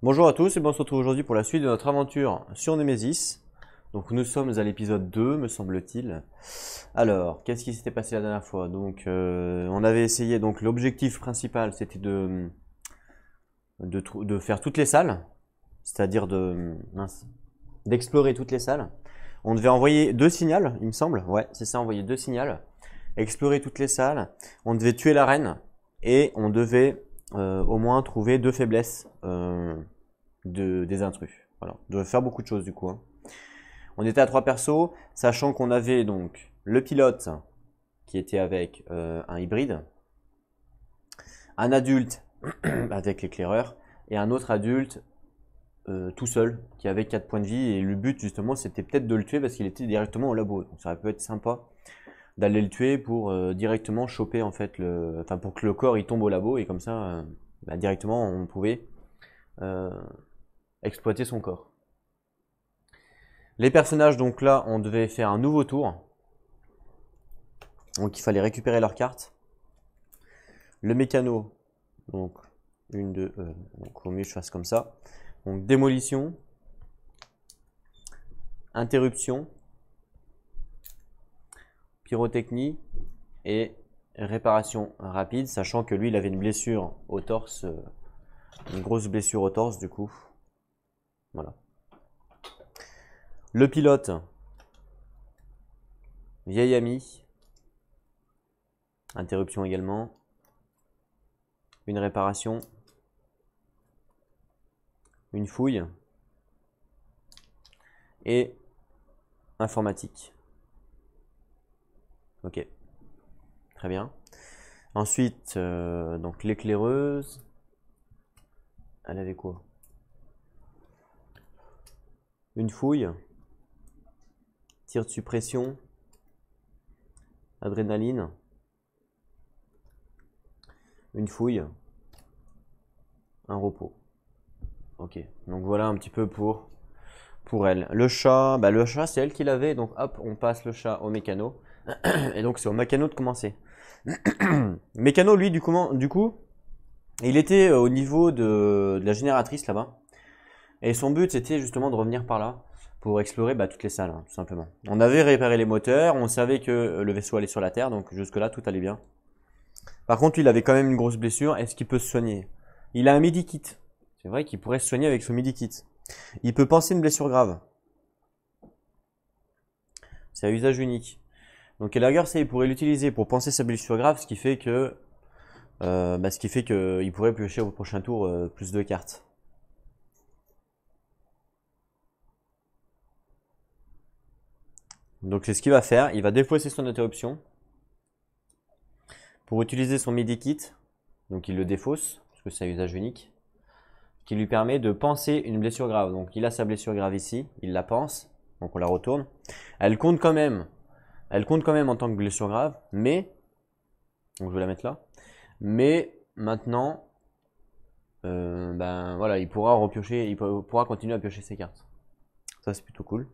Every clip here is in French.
Bonjour à tous et on se retrouve aujourd'hui pour la suite de notre aventure sur Nemesis. Donc nous sommes à l'épisode 2 me semble-t-il. Alors, qu'est-ce qui s'était passé la dernière fois? Donc on avait essayé, donc l'objectif principal c'était de faire toutes les salles, c'est-à-dire d'explorer toutes les salles. On devait envoyer 2 signals, il me semble. Ouais, c'est ça, envoyer 2 signals. Explorer toutes les salles. On devait tuer la reine et on devait au moins trouver 2 faiblesses des intrus. Voilà, on devait faire beaucoup de choses du coup, hein. On était à 3 persos, sachant qu'on avait donc le pilote qui était avec un hybride, un adulte avec l'éclaireur et un autre adulte tout seul qui avait 4 points de vie, et le but justement c'était peut-être de le tuer parce qu'il était directement au labo. Donc ça peut être sympa d'aller le tuer pour directement choper en fait enfin pour que le corps il tombe au labo, et comme ça directement on pouvait exploiter son corps. Les personnages, donc là on devait faire un nouveau tour, donc il fallait récupérer leurs cartes. Le mécano, donc une, deux, donc au mieux je fasse comme ça. Donc démolition, interruption, pyrotechnie et réparation rapide, sachant que lui il avait une blessure au torse, une grosse blessure au torse du coup. Voilà. Le pilote, vieil ami, interruption également, une réparation, une fouille et informatique. Ok, très bien. Ensuite, donc l'éclaireuse, elle avait quoi? Une fouille, tir de suppression, adrénaline, une fouille, un repos. Ok, donc voilà un petit peu pour elle. Le chat, le chat c'est elle qui l'avait, donc hop, on passe le chat au mécano. Et donc c'est au mécano de commencer. Mécano, lui, du coup, il était au niveau de la génératrice là-bas. Et son but c'était justement de revenir par là pour explorer toutes les salles, hein, tout simplement. On avait réparé les moteurs, on savait que le vaisseau allait sur la Terre, donc jusque-là tout allait bien. Par contre, lui, il avait quand même une grosse blessure. Est-ce qu'il peut se soigner? Il a un midi-kit. C'est vrai qu'il pourrait se soigner avec ce midi-kit. Il peut panser une blessure grave. C'est à usage unique. Donc Elager, ça, il pourrait l'utiliser pour panser sa blessure grave, ce qui fait que il pourrait piocher au prochain tour plus de cartes. Donc c'est ce qu'il va faire. Il va défausser son interruption pour utiliser son midi-kit. Donc il le défausse, parce que c'est à usage unique, qui lui permet de panser une blessure grave. Donc il a sa blessure grave ici, il la panse, donc on la retourne. Elle compte quand même en tant que blessure grave, mais, donc je vais la mettre là, mais maintenant, voilà, il pourra repiocher, il pourra continuer à piocher ses cartes. Ça c'est plutôt cool.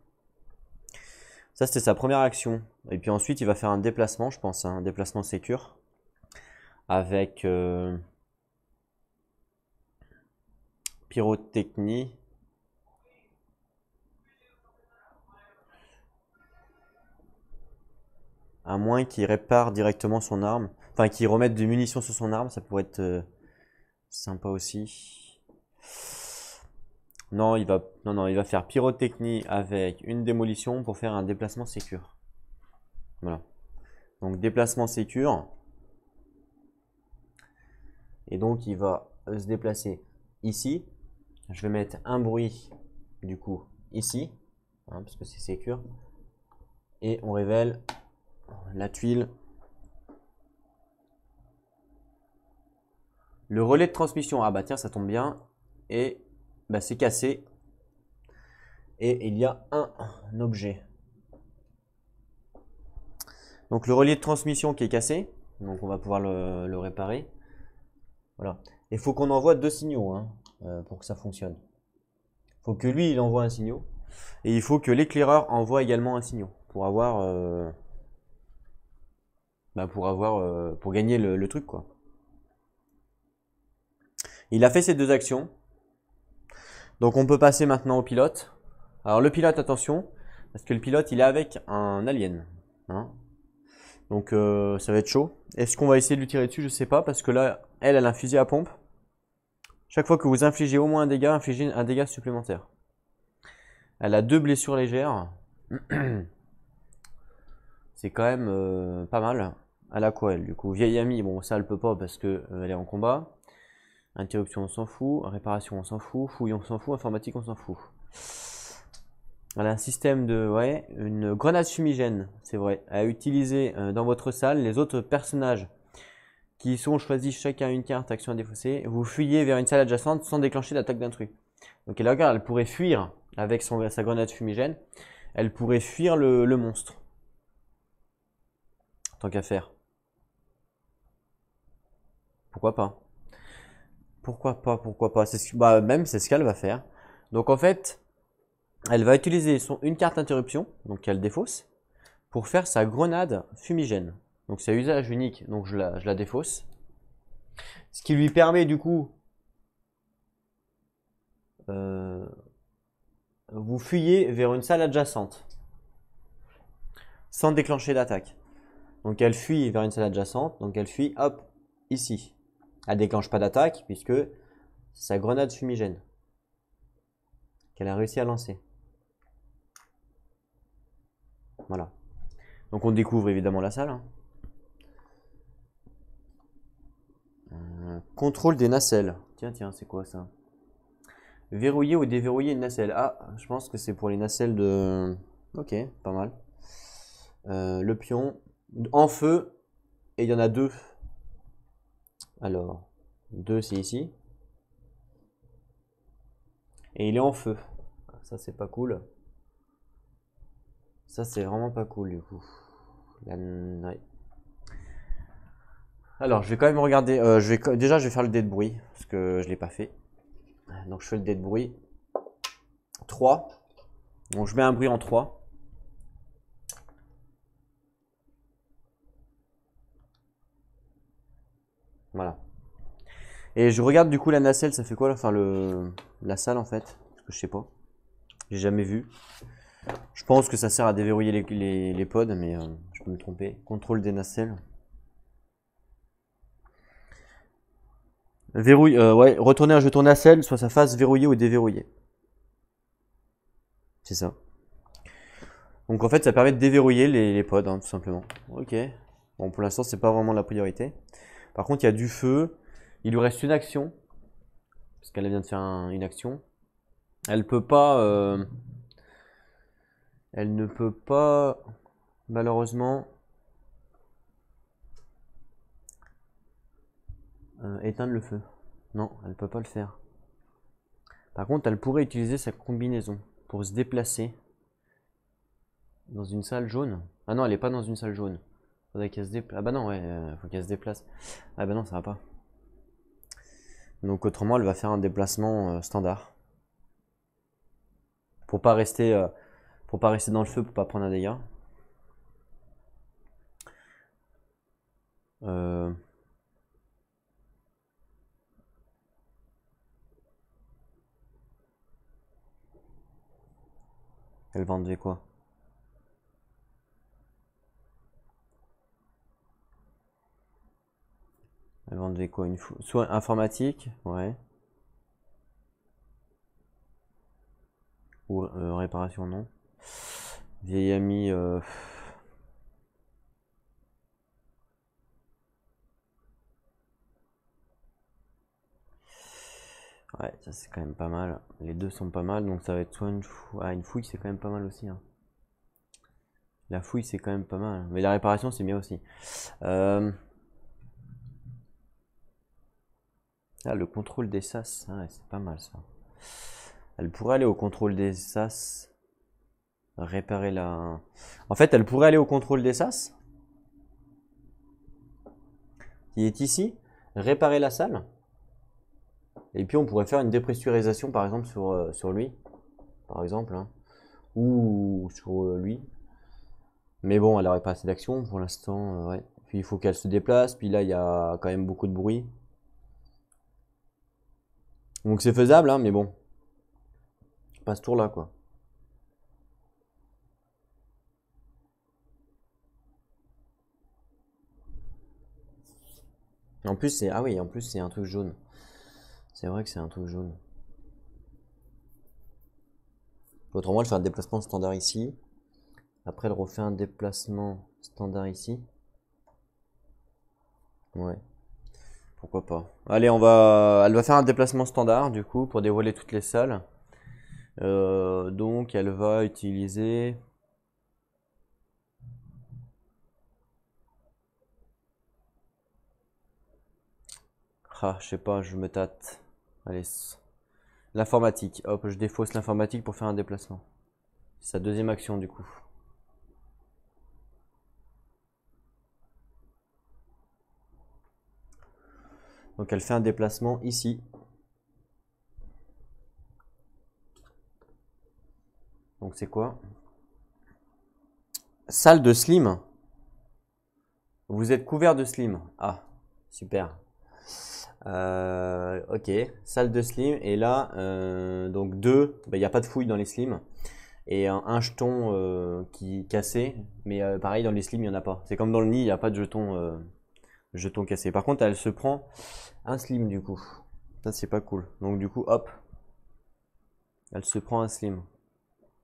Ça c'était sa première action. Et puis ensuite il va faire un déplacement, je pense, un déplacement sécure, avec pyrotechnie. À moins qu'il répare directement son arme. Enfin, qu'il remette des munitions sur son arme, ça pourrait être sympa aussi. Non, il va faire pyrotechnie avec une démolition pour faire un déplacement sécure. Voilà. Donc déplacement sécure. Et donc il va se déplacer ici. Je vais mettre un bruit du coup ici, hein, parce que c'est sécure. Et on révèle la tuile. Le relais de transmission, ah bah tiens, ça tombe bien. Et c'est cassé. Et il y a un objet. Donc le relais de transmission qui est cassé. Donc on va pouvoir le réparer. Voilà. Il faut qu'on envoie 2 signaux, hein, pour que ça fonctionne. Il faut que lui il envoie un signal. Et il faut que l'éclaireur envoie également un signal. Pour avoir pour gagner truc quoi. Il a fait ces 2 actions. Donc on peut passer maintenant au pilote. Alors le pilote, attention, parce que le pilote il est avec un alien. Hein. Donc ça va être chaud. Est-ce qu'on va essayer de lui tirer dessus? Je sais pas, parce que là, elle a un fusil à pompe. Chaque fois que vous infligez au moins un dégât, infligez un dégât supplémentaire. Elle a 2 blessures légères. C'est quand même pas mal. Elle a quoi elle du coup? Vieille amie, bon ça elle peut pas parce que elle est en combat. Interruption on s'en fout, réparation on s'en fout, fouille on s'en fout, informatique on s'en fout. Elle a un système de, ouais, une grenade fumigène, c'est vrai, à utiliser dans votre salle. Les autres personnages qui sont choisis chacun une carte, action à défausser, vous fuyez vers une salle adjacente sans déclencher l'attaque d'intrus. Donc là, regarde, elle pourrait fuir avec sa grenade fumigène, elle pourrait fuir le monstre. Tant qu'à faire. Pourquoi pas? Pourquoi pas? Pourquoi pas? Même c'est ce qu'elle va faire. Donc en fait, elle va utiliser une carte interruption, donc elle défausse, pour faire sa grenade fumigène. Donc c'est à usage unique, donc je la défausse. Ce qui lui permet du coup, vous fuyez vers une salle adjacente, sans déclencher d'attaque. Donc elle fuit vers une salle adjacente, donc elle fuit, hop, ici. Elle déclenche pas d'attaque, puisque c'est sa grenade fumigène qu'elle a réussi à lancer. Voilà. Donc on découvre évidemment la salle. Contrôle des nacelles. Tiens, c'est quoi ça? Verrouiller ou déverrouiller une nacelle. Ah, je pense que c'est pour les nacelles de... Ok, pas mal. Le pion. En feu. Et il y en a 2. Alors, 2 c'est ici. Et il est en feu. Ça c'est pas cool. Ça c'est vraiment pas cool du coup. Ouais. Alors je vais quand même regarder. Déjà je vais faire le dé de bruit. Parce que je l'ai pas fait. Donc je fais le dé de bruit. 3. Donc je mets un bruit en 3. Voilà. Et je regarde du coup la nacelle, ça fait quoi? Enfin la salle en fait. Parce que je sais pas. J'ai jamais vu. Je pense que ça sert à déverrouiller les pods, mais je peux me tromper. Contrôle des nacelles. Verrouille, ouais, retourner un jeton nacelle, soit sa face verrouillée ou déverrouillée. C'est ça. Donc en fait, ça permet de déverrouiller les pods, hein, tout simplement. Ok. Bon, pour l'instant, c'est pas vraiment la priorité. Par contre, il y a du feu. Il lui reste une action. Parce qu'elle vient de faire une action. Elle peut pas... elle ne peut pas, malheureusement, éteindre le feu. Non, elle ne peut pas le faire. Par contre, elle pourrait utiliser sa combinaison pour se déplacer dans une salle jaune. Ah non, elle est pas dans une salle jaune. Faudrait qu'elle se déplace. Ah bah non, ouais, faut qu'elle se déplace. Ah bah non, ça va pas. Donc autrement, elle va faire un déplacement standard. Pour pas rester dans le feu, pour pas prendre un dégât. Elle va enlever quoi? Elle va enlever quoi? Soit informatique, ouais. Ou réparation, non. Vieille amie, ouais, ça c'est quand même pas mal. Les deux sont pas mal, donc ça va être soit une fouille. Ah, une fouille c'est quand même pas mal aussi. Hein. La fouille c'est quand même pas mal. Mais la réparation c'est bien aussi. Ah, le contrôle des sas, ah, ouais, c'est pas mal ça. Elle pourrait aller au contrôle des sas. Réparer la... En fait, elle pourrait aller au contrôle des sas. Qui est ici. Réparer la salle. Et puis on pourrait faire une dépressurisation par exemple sur lui. Par exemple. Hein. Ou sur lui. Mais bon, elle n'aurait pas assez d'action pour l'instant. Ouais. Puis il faut qu'elle se déplace. Puis là, il y a quand même beaucoup de bruit. Donc c'est faisable, hein, mais bon. pas ce tour-là, quoi. En plus, c'est... Ah oui, en plus, c'est un truc jaune. C'est vrai que c'est un truc jaune. Autrement, elle fait un déplacement standard ici. Après, elle refait un déplacement standard ici. Ouais. Pourquoi pas. Allez, elle va faire un déplacement standard, du coup, pour dévoiler toutes les salles. Donc, elle va utiliser... Ah, je sais pas, je me tâte. Allez, l'informatique. Hop, je défausse l'informatique pour faire un déplacement. C'est sa deuxième action, du coup. Donc, elle fait un déplacement ici. Donc, c'est quoi? Salle de slim. Vous êtes couvert de slim. Ah, super. Ok, salle de slim. Et là, donc deux, il n'y a pas de fouille dans les slims. Et un jeton qui cassé. Mais pareil, dans les slims, il n'y en a pas. C'est comme dans le nid, il n'y a pas de jeton cassé. Par contre, elle se prend un slim du coup. Ça, c'est pas cool. Donc du coup, hop. Elle se prend un slim.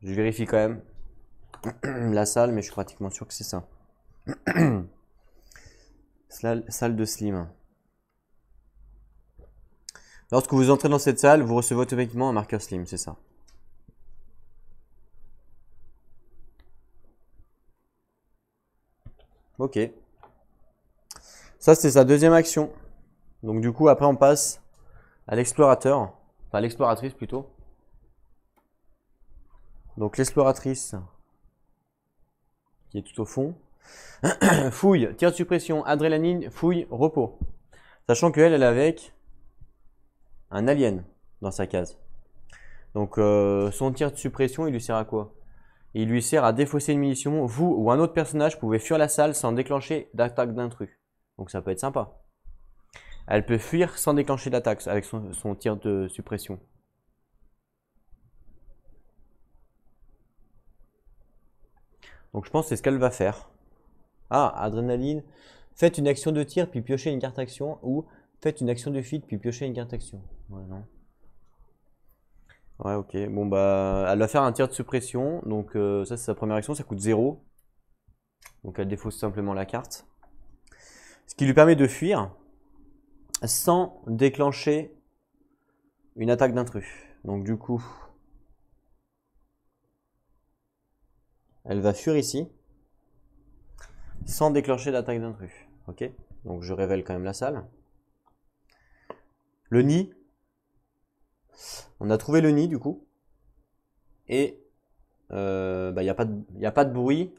Je vérifie quand même la salle, mais je suis pratiquement sûr que c'est ça. Salle de slim. Lorsque vous entrez dans cette salle, vous recevez automatiquement un marqueur slim, c'est ça. Ok. Ça, c'est sa deuxième action. Donc du coup, après, on passe à l'explorateur. Enfin, à l'exploratrice plutôt. Donc l'exploratrice, qui est tout au fond. Fouille, tir de suppression, adrénaline, fouille, repos. Sachant qu'elle, elle est avec un alien dans sa case. Donc son tir de suppression, il lui sert à quoi? Il lui sert à défausser une munition. Vous ou un autre personnage pouvez fuir la salle sans déclencher d'attaque d'intrus. Donc ça peut être sympa. Elle peut fuir sans déclencher d'attaque avec son tir de suppression. Donc je pense que c'est ce qu'elle va faire. Ah, adrénaline. Faites une action de tir puis piochez une carte action. Ou faites une action de fuite puis piochez une carte action. Ouais, non. Ouais, ok. Bon, bah, elle va faire un tir de suppression. Donc, ça, c'est sa première action. Ça coûte 0. Donc, elle défausse simplement la carte. Ce qui lui permet de fuir sans déclencher une attaque d'intrus. Donc, du coup, elle va fuir ici sans déclencher d'attaque d'intrus. Ok. Donc, je révèle quand même la salle. Le nid. On a trouvé le nid, du coup. Et bah, y a pas de bruit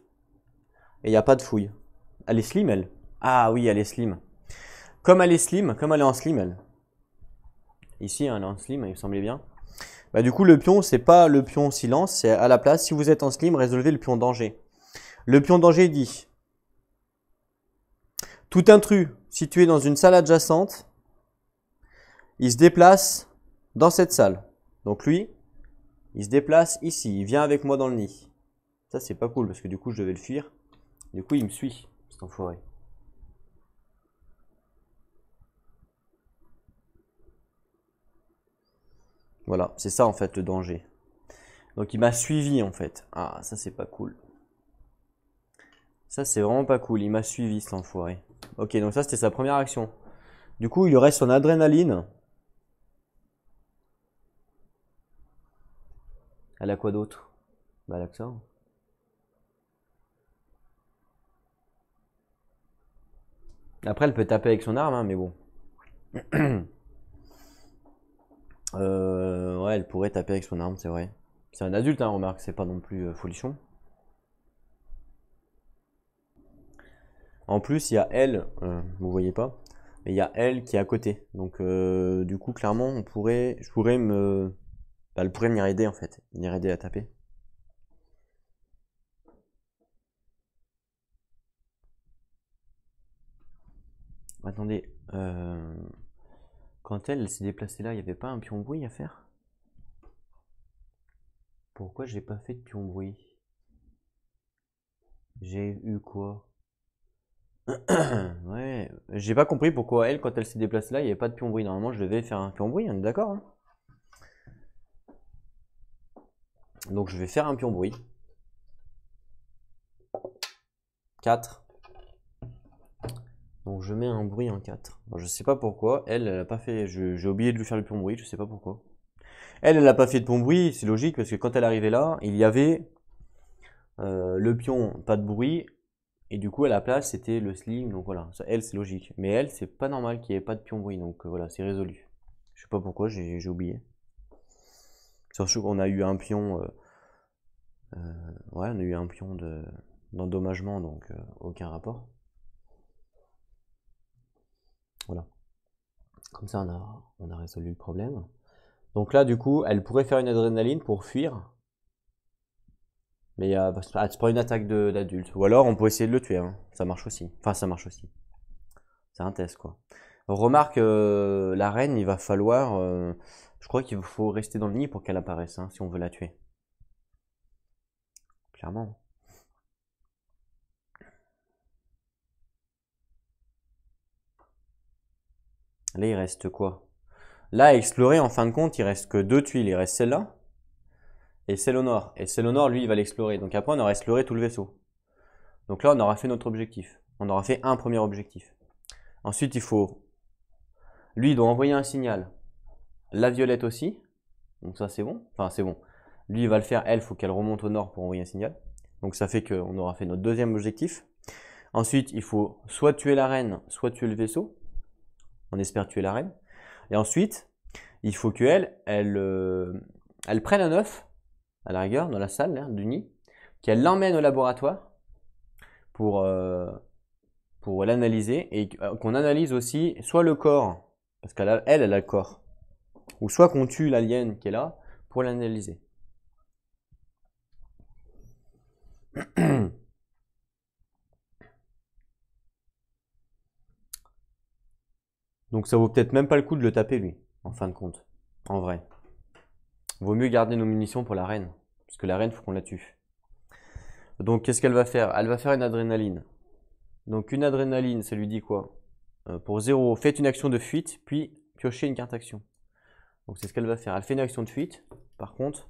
et il n'y a pas de fouille. Elle est slim, elle. Ah oui, elle est slim. Comme elle est slim, comme elle est en slim, elle. Ici, elle est en slim, il me semblait bien. Bah, du coup, le pion, c'est pas le pion silence, c'est à la place. Si vous êtes en slim, résolvez le pion danger. Le pion danger dit tout intrus situé dans une salle adjacente, il se déplace dans cette salle. Donc lui, il se déplace ici, il vient avec moi dans le nid. Ça, c'est pas cool parce que du coup, je devais le fuir. Du coup, il me suit, cet enfoiré. Voilà, c'est ça en fait le danger. Donc il m'a suivi en fait. Ah, ça c'est pas cool. Ça c'est vraiment pas cool, il m'a suivi cet enfoiré. Ok, donc ça c'était sa première action. Du coup, il lui reste son adrénaline. Elle a quoi d'autre? Bah elle a que ça. Après, elle peut taper avec son arme, hein, mais bon. Ouais, elle pourrait taper avec son arme, c'est vrai. C'est un adulte, hein, remarque, c'est pas non plus folichon. En plus, il y a elle, vous voyez pas, mais il y a elle qui est à côté. Donc, du coup, clairement, je pourrais bah, elle pourrait venir aider en fait, venir aider à taper. Attendez, quand elle s'est déplacée là, il n'y avait pas un pion bruit à faire? Pourquoi j'ai pas fait de pion bruit? J'ai eu quoi? Ouais, j'ai pas compris pourquoi elle, quand elle s'est déplacée là, il n'y avait pas de pion bruit. Normalement, je devais faire un pion bruit, on est d'accord, hein? Donc, je vais faire un pion bruit. 4. Donc, je mets un bruit en 4. Bon, je sais pas pourquoi. Elle a pas fait. J'ai oublié de lui faire le pion bruit, je sais pas pourquoi. Elle a pas fait de pion bruit, c'est logique parce que quand elle arrivait là, il y avait le pion, pas de bruit. Et du coup, à la place, c'était le slim. Donc voilà, ça, elle, c'est logique. Mais elle, c'est pas normal qu'il n'y ait pas de pion bruit. Donc voilà, c'est résolu. Je sais pas pourquoi, j'ai oublié. Surtout qu'on a eu un pion. Ouais, on a eu un pion d'endommagement, donc aucun rapport. Voilà. Comme ça, on a résolu le problème. Donc là, du coup, elle pourrait faire une adrénaline pour fuir. Mais c'est pas une attaque d'adulte. Ou alors, on peut essayer de le tuer. Hein. Ça marche aussi. Enfin, ça marche aussi. C'est un test, quoi. Remarque, la reine, il va falloir... je crois qu'il faut rester dans le nid pour qu'elle apparaisse, hein, si on veut la tuer. Clairement. Là, il reste quoi? Là, à explorer, en fin de compte, il reste que 2 tuiles. Il reste celle-là et celle au nord. Et celle au nord, lui, il va l'explorer. Donc après, on aura exploré tout le vaisseau. Donc là, on aura fait notre objectif. On aura fait un premier objectif. Ensuite, il faut... Lui, il doit envoyer un signal. La violette aussi. Donc ça, c'est bon. Enfin, c'est bon. Lui, il va le faire. Elle, il faut qu'elle remonte au nord pour envoyer un signal. Donc ça fait qu'on aura fait notre deuxième objectif. Ensuite, il faut soit tuer la reine, soit tuer le vaisseau. On espère tuer la reine. Et ensuite, il faut qu'elle, elle prenne un œuf, à la rigueur, dans la salle là, du nid, qu'elle l'emmène au laboratoire pour l'analyser et qu'on analyse aussi soit le corps, parce qu'elle a le corps, ou soit qu'on tue l'alien qui est là pour l'analyser. Donc ça vaut peut-être même pas le coup de le taper lui, en fin de compte, en vrai. Vaut mieux garder nos munitions pour la reine, parce que la reine, faut qu'on la tue. Donc qu'est-ce qu'elle va faire? Elle va faire une adrénaline. Donc une adrénaline, ça lui dit quoi? Pour 0, faites une action de fuite, puis piochez une carte action. Donc c'est ce qu'elle va faire. Elle fait une action de fuite, par contre.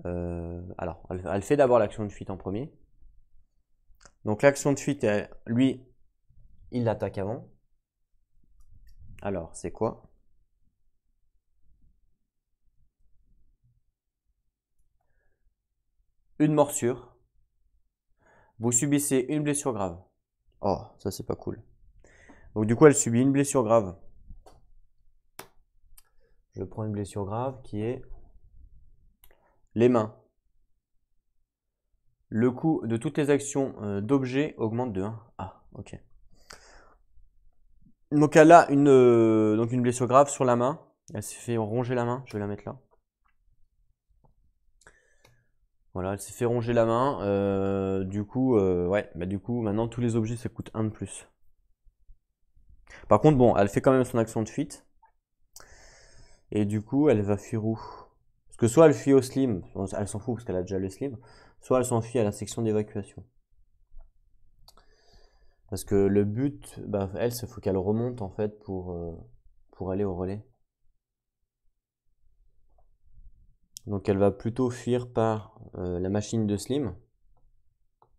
Alors, elle fait d'abord l'action de fuite en premier. Donc l'action de fuite, lui, il l'attaque avant. Alors, c'est quoi? Une morsure. Vous subissez une blessure grave. Oh, ça c'est pas cool. Donc du coup, elle subit une blessure grave. Je prends une blessure grave qui est les mains. Le coût de toutes les actions d'objets augmente de 1. Ah, ok. Donc elle a une blessure grave sur la main. Elle s'est fait ronger la main. Je vais la mettre là. Voilà, elle s'est fait ronger la main. Du coup, ouais, bah du coup, maintenant tous les objets ça coûte 1 de plus. Par contre, bon, elle fait quand même son action de fuite. Et du coup, elle va fuir où? Parce que soit elle fuit au slim, elle s'en fout parce qu'elle a déjà le slim, soit elle s'enfuit à la section d'évacuation. Parce que le but, bah, elle, il faut qu'elle remonte en fait pour aller au relais. Donc elle va plutôt fuir par la machine de slim.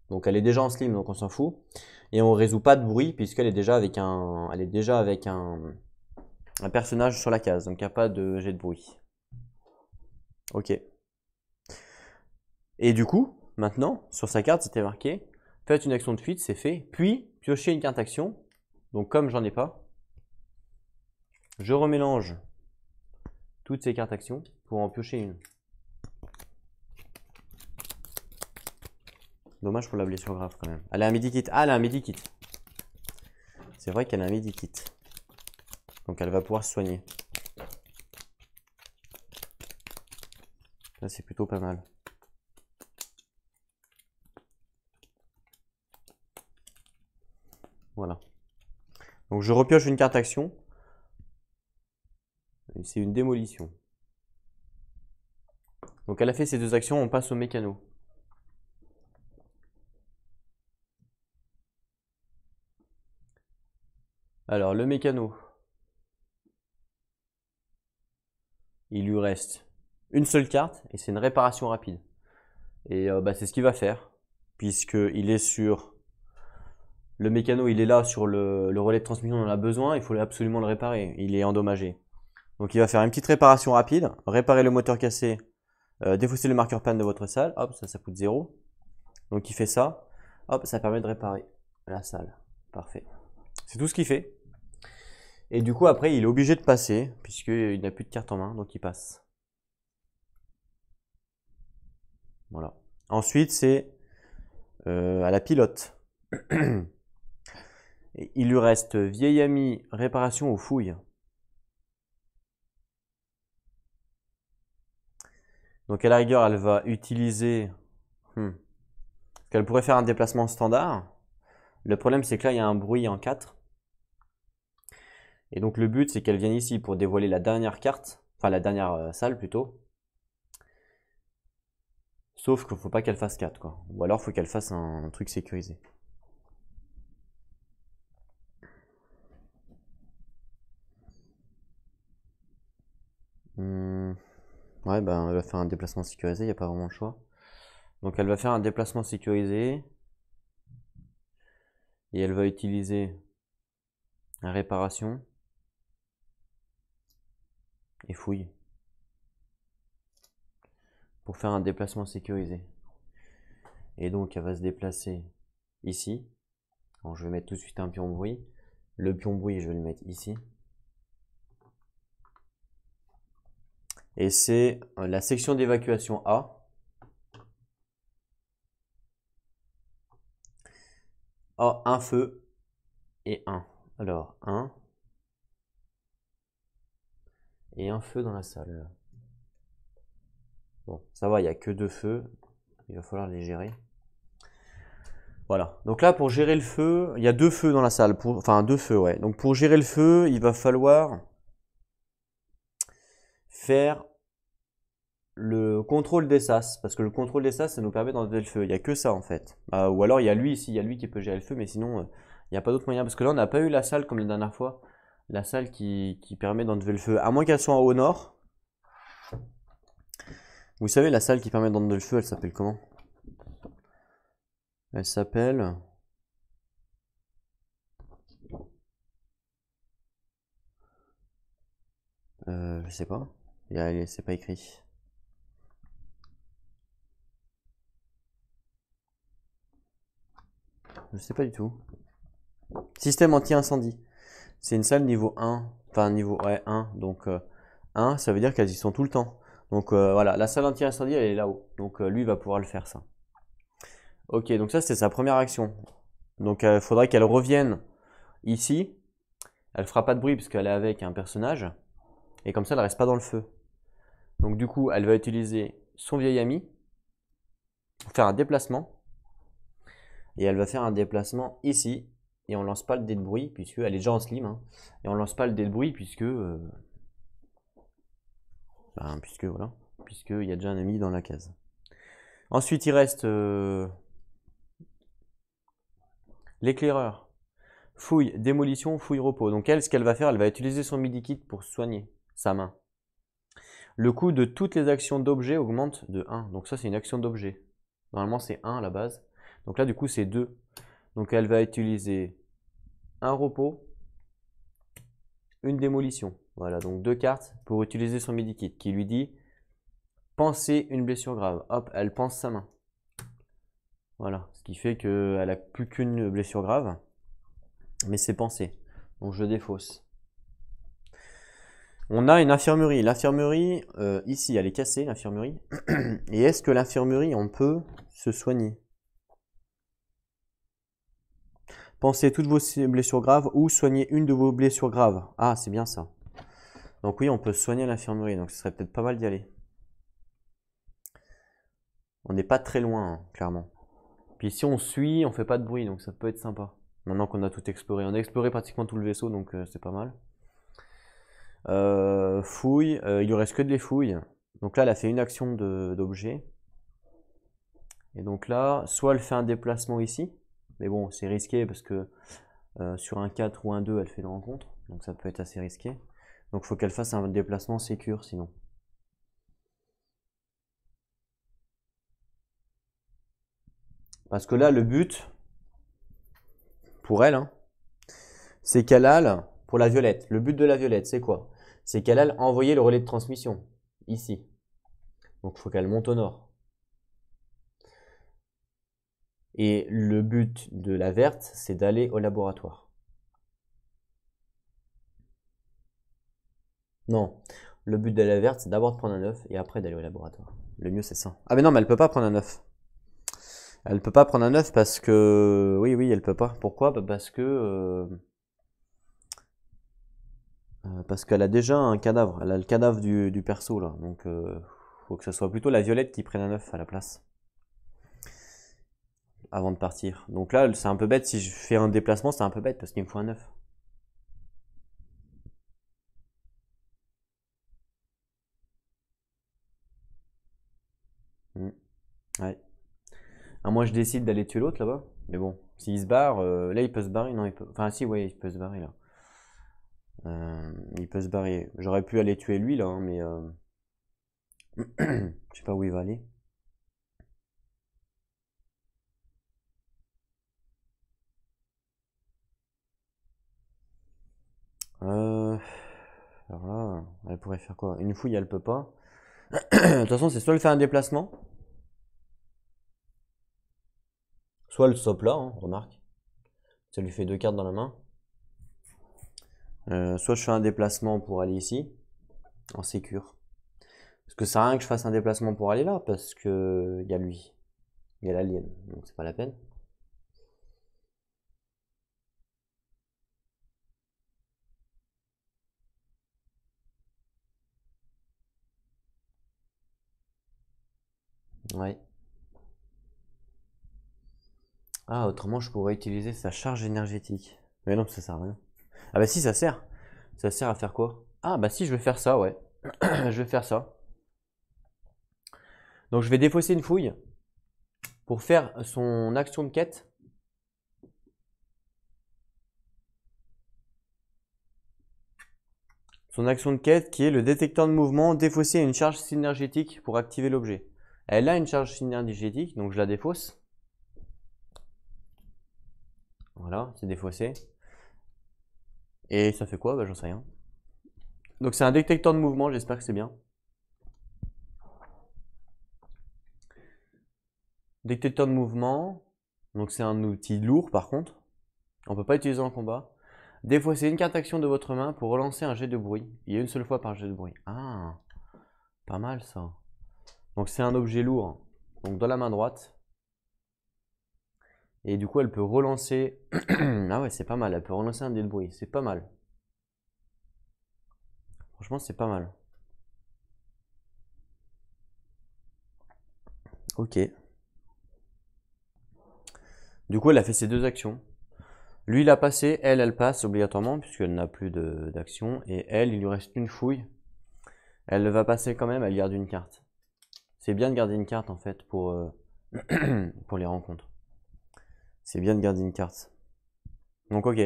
Donc elle est déjà en slim, donc on s'en fout. Et on résout pas de bruit puisqu'elle est déjà avec un personnage sur la case, donc il n'y a pas de jet de bruit. Ok. Et du coup, maintenant, sur sa carte, c'était marqué faites une action de fuite, c'est fait. Puis, piochez une carte action. Donc, comme j'en ai pas, je remélange toutes ces cartes actions pour en piocher une. Dommage pour la blessure grave quand même. Elle a un midi-kit. Ah, elle a un midi-kit. C'est vrai qu'elle a un midi-kit. Donc, elle va pouvoir se soigner. Ça, c'est plutôt pas mal. Voilà. Donc, je repioche une carte action. C'est une démolition. Donc elle a fait ces deux actions, on passe au mécano. Alors le mécano, il lui reste une seule carte et c'est une réparation rapide. Et c'est ce qu'il va faire, puisqu'il est sur le mécano, il est là sur le relais de transmission, on en a besoin, il faut absolument le réparer, il est endommagé. Donc il va faire une petite réparation rapide, réparer le moteur cassé, défausser le marqueur panne de votre salle, hop, ça coûte 0. Donc il fait ça, hop, ça permet de réparer la salle. Parfait. C'est tout ce qu'il fait. Et du coup après il est obligé de passer, puisqu'il n'a plus de carte en main, donc il passe. Voilà. Ensuite c'est à la pilote. Et il lui reste vieil ami, réparation aux fouilles. Donc à la rigueur, elle va utiliser... qu'elle pourrait faire un déplacement standard. Le problème, c'est que là, il y a un bruit en 4. Et donc le but, c'est qu'elle vienne ici pour dévoiler la dernière carte. Enfin, la dernière salle, plutôt. Sauf qu'il ne faut pas qu'elle fasse 4, quoi. Ou alors, il faut qu'elle fasse un truc sécurisé. Ouais, elle va faire un déplacement sécurisé, il n'y a pas vraiment le choix. Donc elle va faire un déplacement sécurisé. Et elle va utiliser la réparation et fouille pour faire un déplacement sécurisé. Et donc elle va se déplacer ici. Alors, je vais mettre tout de suite un pion bruit. Le pion bruit, je vais le mettre ici. Et c'est la section d'évacuation A. A, un feu et un. Alors, un et un feu dans la salle. Bon, ça va, il n'y a que 2 feux. Il va falloir les gérer. Voilà. Donc là, pour gérer le feu, il y a 2 feux dans la salle. Enfin, 2 feux, ouais. Donc pour gérer le feu, il va falloir faire le contrôle des sas. Parce que le contrôle des sas, ça nous permet d'enlever le feu. Il n'y a que ça, en fait. Ou alors, il y a lui ici, il y a lui qui peut gérer le feu. Mais sinon, il n'y a pas d'autre moyen. Parce que là, on n'a pas eu la salle comme la dernière fois. La salle qui permet d'enlever le feu. À moins qu'elle soit au nord. Vous savez, la salle qui permet d'enlever le feu, elle s'appelle comment? Elle s'appelle... je sais pas. C'est pas écrit. Je sais pas du tout. Système anti-incendie. C'est une salle niveau 1. Enfin, niveau 1. Donc, 1, ça veut dire qu'elles y sont tout le temps. Donc, voilà. La salle anti-incendie, elle est là-haut. Donc, lui, il va pouvoir le faire, ça. Ok, donc ça, c'était sa première action. Donc, il faudrait qu'elle revienne ici. Elle fera pas de bruit parce qu'elle est avec un personnage. Et comme ça, elle reste pas dans le feu. Donc, du coup, elle va utiliser son vieil ami pour faire un déplacement. Et elle va faire un déplacement ici. Et on lance pas le dé de bruit, puisque elle est déjà en slim. Hein, et on lance pas le dé de bruit, puisque voilà. Puisqu'il y a déjà un ami dans la case. Ensuite, il reste l'éclaireur. Fouille, démolition, fouille, repos. Donc elle, ce qu'elle va faire, elle va utiliser son midi-kit pour soigner sa main. Le coût de toutes les actions d'objet augmente de 1. Donc ça, c'est une action d'objet. Normalement, c'est 1 à la base. Donc là, du coup, c'est 2. Donc elle va utiliser un repos, une démolition. Voilà, donc 2 cartes pour utiliser son midi-kit qui lui dit penser une blessure grave. Hop, elle pense sa main. Voilà, ce qui fait qu'elle a plus qu'une blessure grave, mais c'est pensé. Donc je défausse. On a une infirmerie. L'infirmerie, ici, elle est cassée, l'infirmerie. Et est-ce que l'infirmerie, on peut se soigner? Pensez toutes vos blessures graves ou soignez une de vos blessures graves. Ah, c'est bien ça. Donc oui, on peut soigner l'infirmerie, donc ce serait peut-être pas mal d'y aller. On n'est pas très loin, hein, clairement. Puis si on suit, on fait pas de bruit, donc ça peut être sympa. Maintenant qu'on a tout exploré. On a exploré pratiquement tout le vaisseau, donc c'est pas mal. Fouille, il lui reste que des fouilles. Donc là, elle a fait une action d'objet. Et donc là, soit elle fait un déplacement ici, mais bon, c'est risqué parce que sur un 4 ou un 2, elle fait une rencontre. Donc ça peut être assez risqué. Donc il faut qu'elle fasse un déplacement sécure sinon. Parce que là, le but, pour elle, hein, c'est qu'elle aille, pour la violette, le but de la violette, c'est quoi? C'est qu'elle aille envoyer le relais de transmission, ici. Donc il faut qu'elle monte au nord. Et le but de la verte, c'est d'aller au laboratoire. Non, le but de la verte, c'est d'abord de prendre un œuf et après d'aller au laboratoire. Le mieux, c'est ça. Ah mais non, mais elle peut pas prendre un œuf. Elle peut pas prendre un œuf parce que... Oui, oui, elle peut pas. Pourquoi? Parce qu'elle a déjà un cadavre. Elle a le cadavre du perso, là. Donc, faut que ce soit plutôt la violette qui prenne un œuf à la place. Avant de partir. Donc là, c'est un peu bête. Si je fais un déplacement, c'est un peu bête parce qu'il me faut un œuf. Ouais. Ah, moi, je décide d'aller tuer l'autre là-bas. Mais bon, s'il se barre, là, il peut se barrer. Non, il peut... Enfin, si, ouais, il peut se barrer là. Il peut se barrer. J'aurais pu aller tuer lui là, hein, mais je sais pas où il va aller. Alors là, elle pourrait faire quoi? Une fouille, elle peut pas. De toute façon, c'est soit elle fait un déplacement, soit elle stoppe là, hein, remarque. Ça lui fait deux cartes dans la main. Soit je fais un déplacement pour aller ici, en sécure. Parce que ça sert à rien que je fasse un déplacement pour aller là, parce que il y a lui. Il y a l'alien, donc c'est pas la peine. Ouais. Ah, autrement, je pourrais utiliser sa charge énergétique. Mais non, ça sert à rien. Ah bah si, ça sert. Ça sert à faire quoi? Ah bah si, je vais faire ça, ouais. Je vais faire ça. Donc je vais défausser une fouille pour faire son action de quête. Son action de quête qui est le détecteur de mouvement défausser une charge synergétique pour activer l'objet. Elle a une charge synergétique, donc je la défausse. Voilà, c'est défaussé. Et ça fait quoi? Bah j'en sais rien. Donc c'est un détecteur de mouvement, j'espère que c'est bien. Détecteur de mouvement, donc c'est un outil lourd par contre. On peut pas utiliser en combat. Défausser une carte action de votre main pour relancer un jet de bruit. Il y a une seule fois par jet de bruit. Ah, pas mal ça. Donc c'est un objet lourd. Donc dans la main droite. Et du coup elle peut relancer. Ah ouais, c'est pas mal. Elle peut relancer un dé de bruit. C'est pas mal. Franchement, c'est pas mal. Ok. Du coup, elle a fait ses deux actions. Lui, il a passé. Elle passe obligatoirement puisqu'elle n'a plus d'action. Et elle, il lui reste une fouille. Elle va passer quand même. Elle garde une carte. C'est bien de garder une carte en fait pour les rencontres. C'est bien de garder une carte. Donc ok.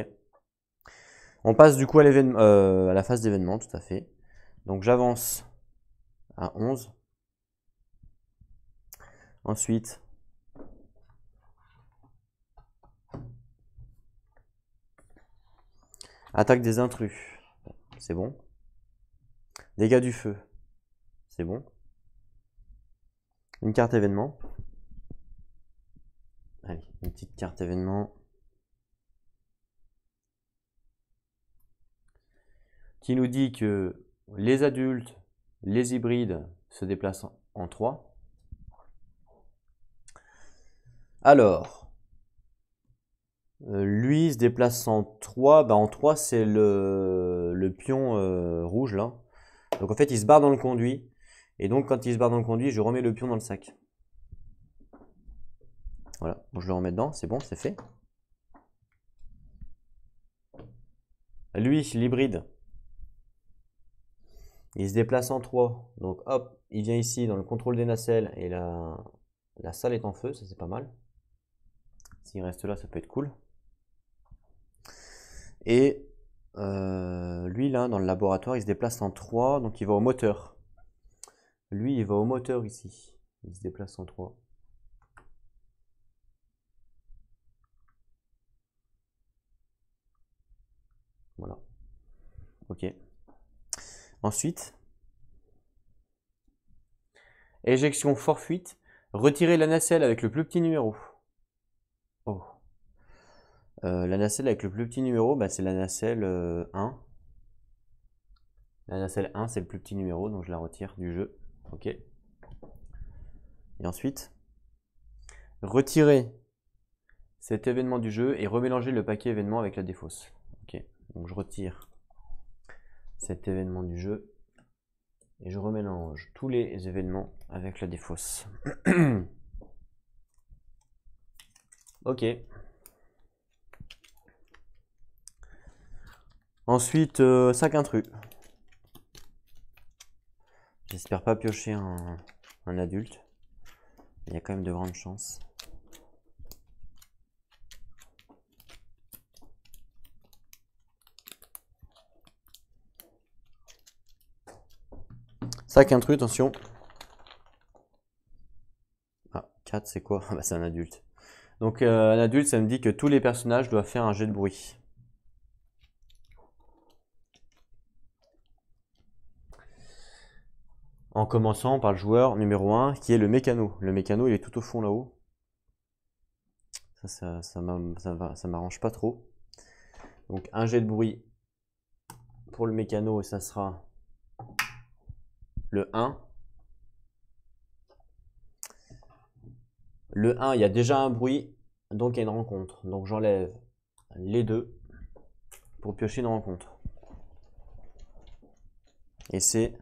On passe du coup à la phase d'événement, tout à fait. Donc j'avance à 11. Ensuite, attaque des intrus. C'est bon. Dégâts du feu. C'est bon. Une carte événement. Allez, une petite carte événement. Qui nous dit que les adultes, les hybrides se déplacent en 3. Alors, lui il se déplace en 3. Bah en 3 c'est le pion rouge là. Donc en fait il se barre dans le conduit. Et donc quand il se barre dans le conduit, je remets le pion dans le sac. Voilà, bon, je le remets dedans, c'est bon, c'est fait. Lui, l'hybride, Il se déplace en 3. Donc hop, il vient ici dans le contrôle des nacelles et la salle est en feu, ça c'est pas mal. S'il reste là, ça peut être cool. Et lui là, dans le laboratoire, il se déplace en 3, donc il va au moteur. Lui, il va au moteur ici. Il se déplace en 3. Voilà. Ok. Ensuite, éjection forfuite. Retirer la nacelle avec le plus petit numéro. Oh. La nacelle avec le plus petit numéro, bah, c'est la nacelle 1. La nacelle 1, c'est le plus petit numéro, donc je la retire du jeu. Ok. Et ensuite, retirer cet événement du jeu et remélanger le paquet événement avec la défausse. Ok. Donc je retire cet événement du jeu et je remélange tous les événements avec la défausse. Ok. Ensuite, sac intrus. J'espère pas piocher un adulte. Il y a quand même de grandes chances. Sac intrus, attention. Ah, 4 c'est quoi? Bah, c'est un adulte. Donc un adulte, ça me dit que tous les personnages doivent faire un jet de bruit. En commençant par le joueur numéro 1 qui est le mécano. Le mécano, il est tout au fond là-haut. Ça m'arrange pas trop. Donc un jet de bruit pour le mécano et ça sera le 1. Le 1, il y a déjà un bruit, donc il y a une rencontre. Donc j'enlève les deux pour piocher une rencontre. Et c'est...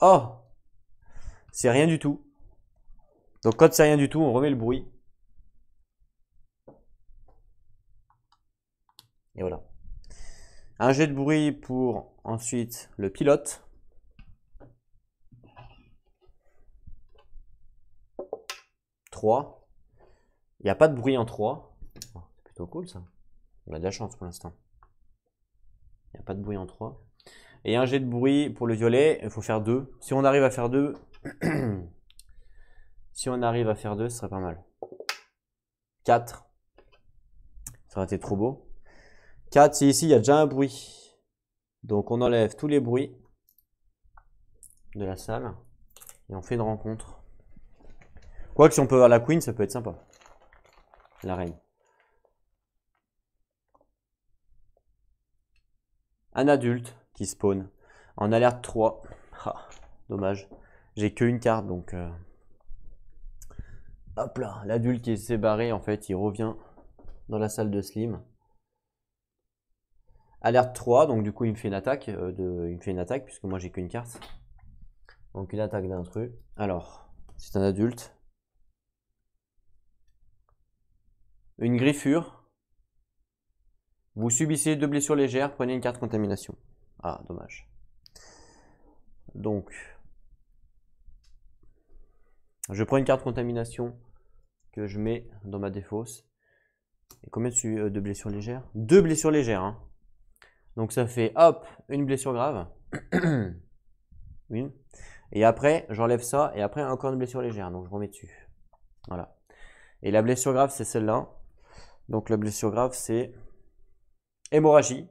Oh! C'est rien du tout. Donc quand c'est rien du tout, on remet le bruit. Et voilà. Un jet de bruit pour ensuite le pilote. Il n'y a pas de bruit en 3. Oh, c'est plutôt cool ça. On a de la chance pour l'instant. Il n'y a pas de bruit en 3. Et un jet de bruit pour le violet, il faut faire 2. Si on arrive à faire 2, si on arrive à faire 2, ce serait pas mal. 4. Ça aurait été trop beau. 4, c'est ici, il y a déjà un bruit. Donc on enlève tous les bruits de la salle et on fait une rencontre. Quoique si on peut avoir la queen, ça peut être sympa. La reine. Un adulte qui spawn en alerte 3. Ah, dommage. J'ai qu'une carte donc... Hop là, l'adulte qui s'est barré, en fait, il revient dans la salle de Slim. Alerte 3, donc du coup il me fait une attaque, puisque moi j'ai qu'une carte. Donc une attaque d'intrus. Alors, c'est un adulte. Une griffure. Vous subissez 2 blessures légères, prenez une carte contamination. Ah, dommage. Donc, je prends une carte contamination que je mets dans ma défausse. Et combien de blessures légères? 2 blessures légères. Hein. Donc ça fait, hop, une blessure grave. Une. Et après, j'enlève ça. Et après, encore une blessure légère. Donc je remets dessus. Voilà. Et la blessure grave, c'est celle-là. Donc la blessure grave, c'est hémorragie.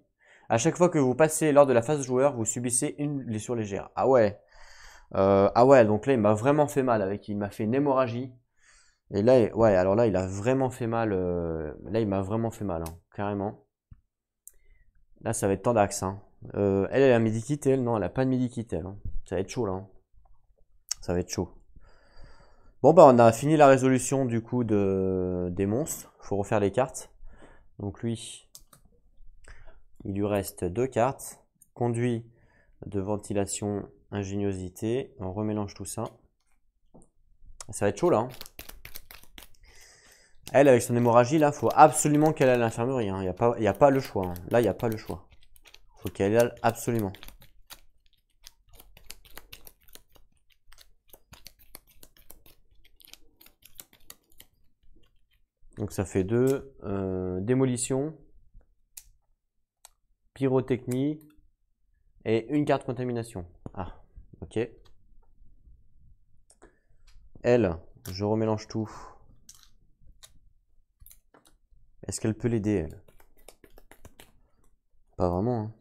À chaque fois que vous passez lors de la phase joueur, vous subissez une blessure légère. Ah ouais. Ah ouais, donc là, il m'a vraiment fait mal. Il m'a fait une hémorragie. Et là, ouais, alors là, il a vraiment fait mal. Là, il m'a vraiment fait mal, hein, carrément. Là, ça va être Tandax. Hein. Elle a un medikit, elle, non, elle a pas de medikit, elle. Hein. Ça va être chaud, là. Hein. Ça va être chaud. Bon, bah, on a fini la résolution, du coup, des monstres. Il faut refaire les cartes. Donc, lui, il lui reste 2 cartes. Conduit de ventilation, ingéniosité. On remélange tout ça. Ça va être chaud, là. Hein. Elle, avec son hémorragie, là, faut absolument qu'elle aille à l'infirmerie. Hein. Il n'y a pas le choix. Hein. Là, il n'y a pas le choix. Faut qu'elle aille absolument. Donc ça fait 2. Démolition, pyrotechnie et une carte contamination. Ah, ok. Elle, je remélange tout. Est-ce qu'elle peut l'aider, elle? Pas vraiment, hein.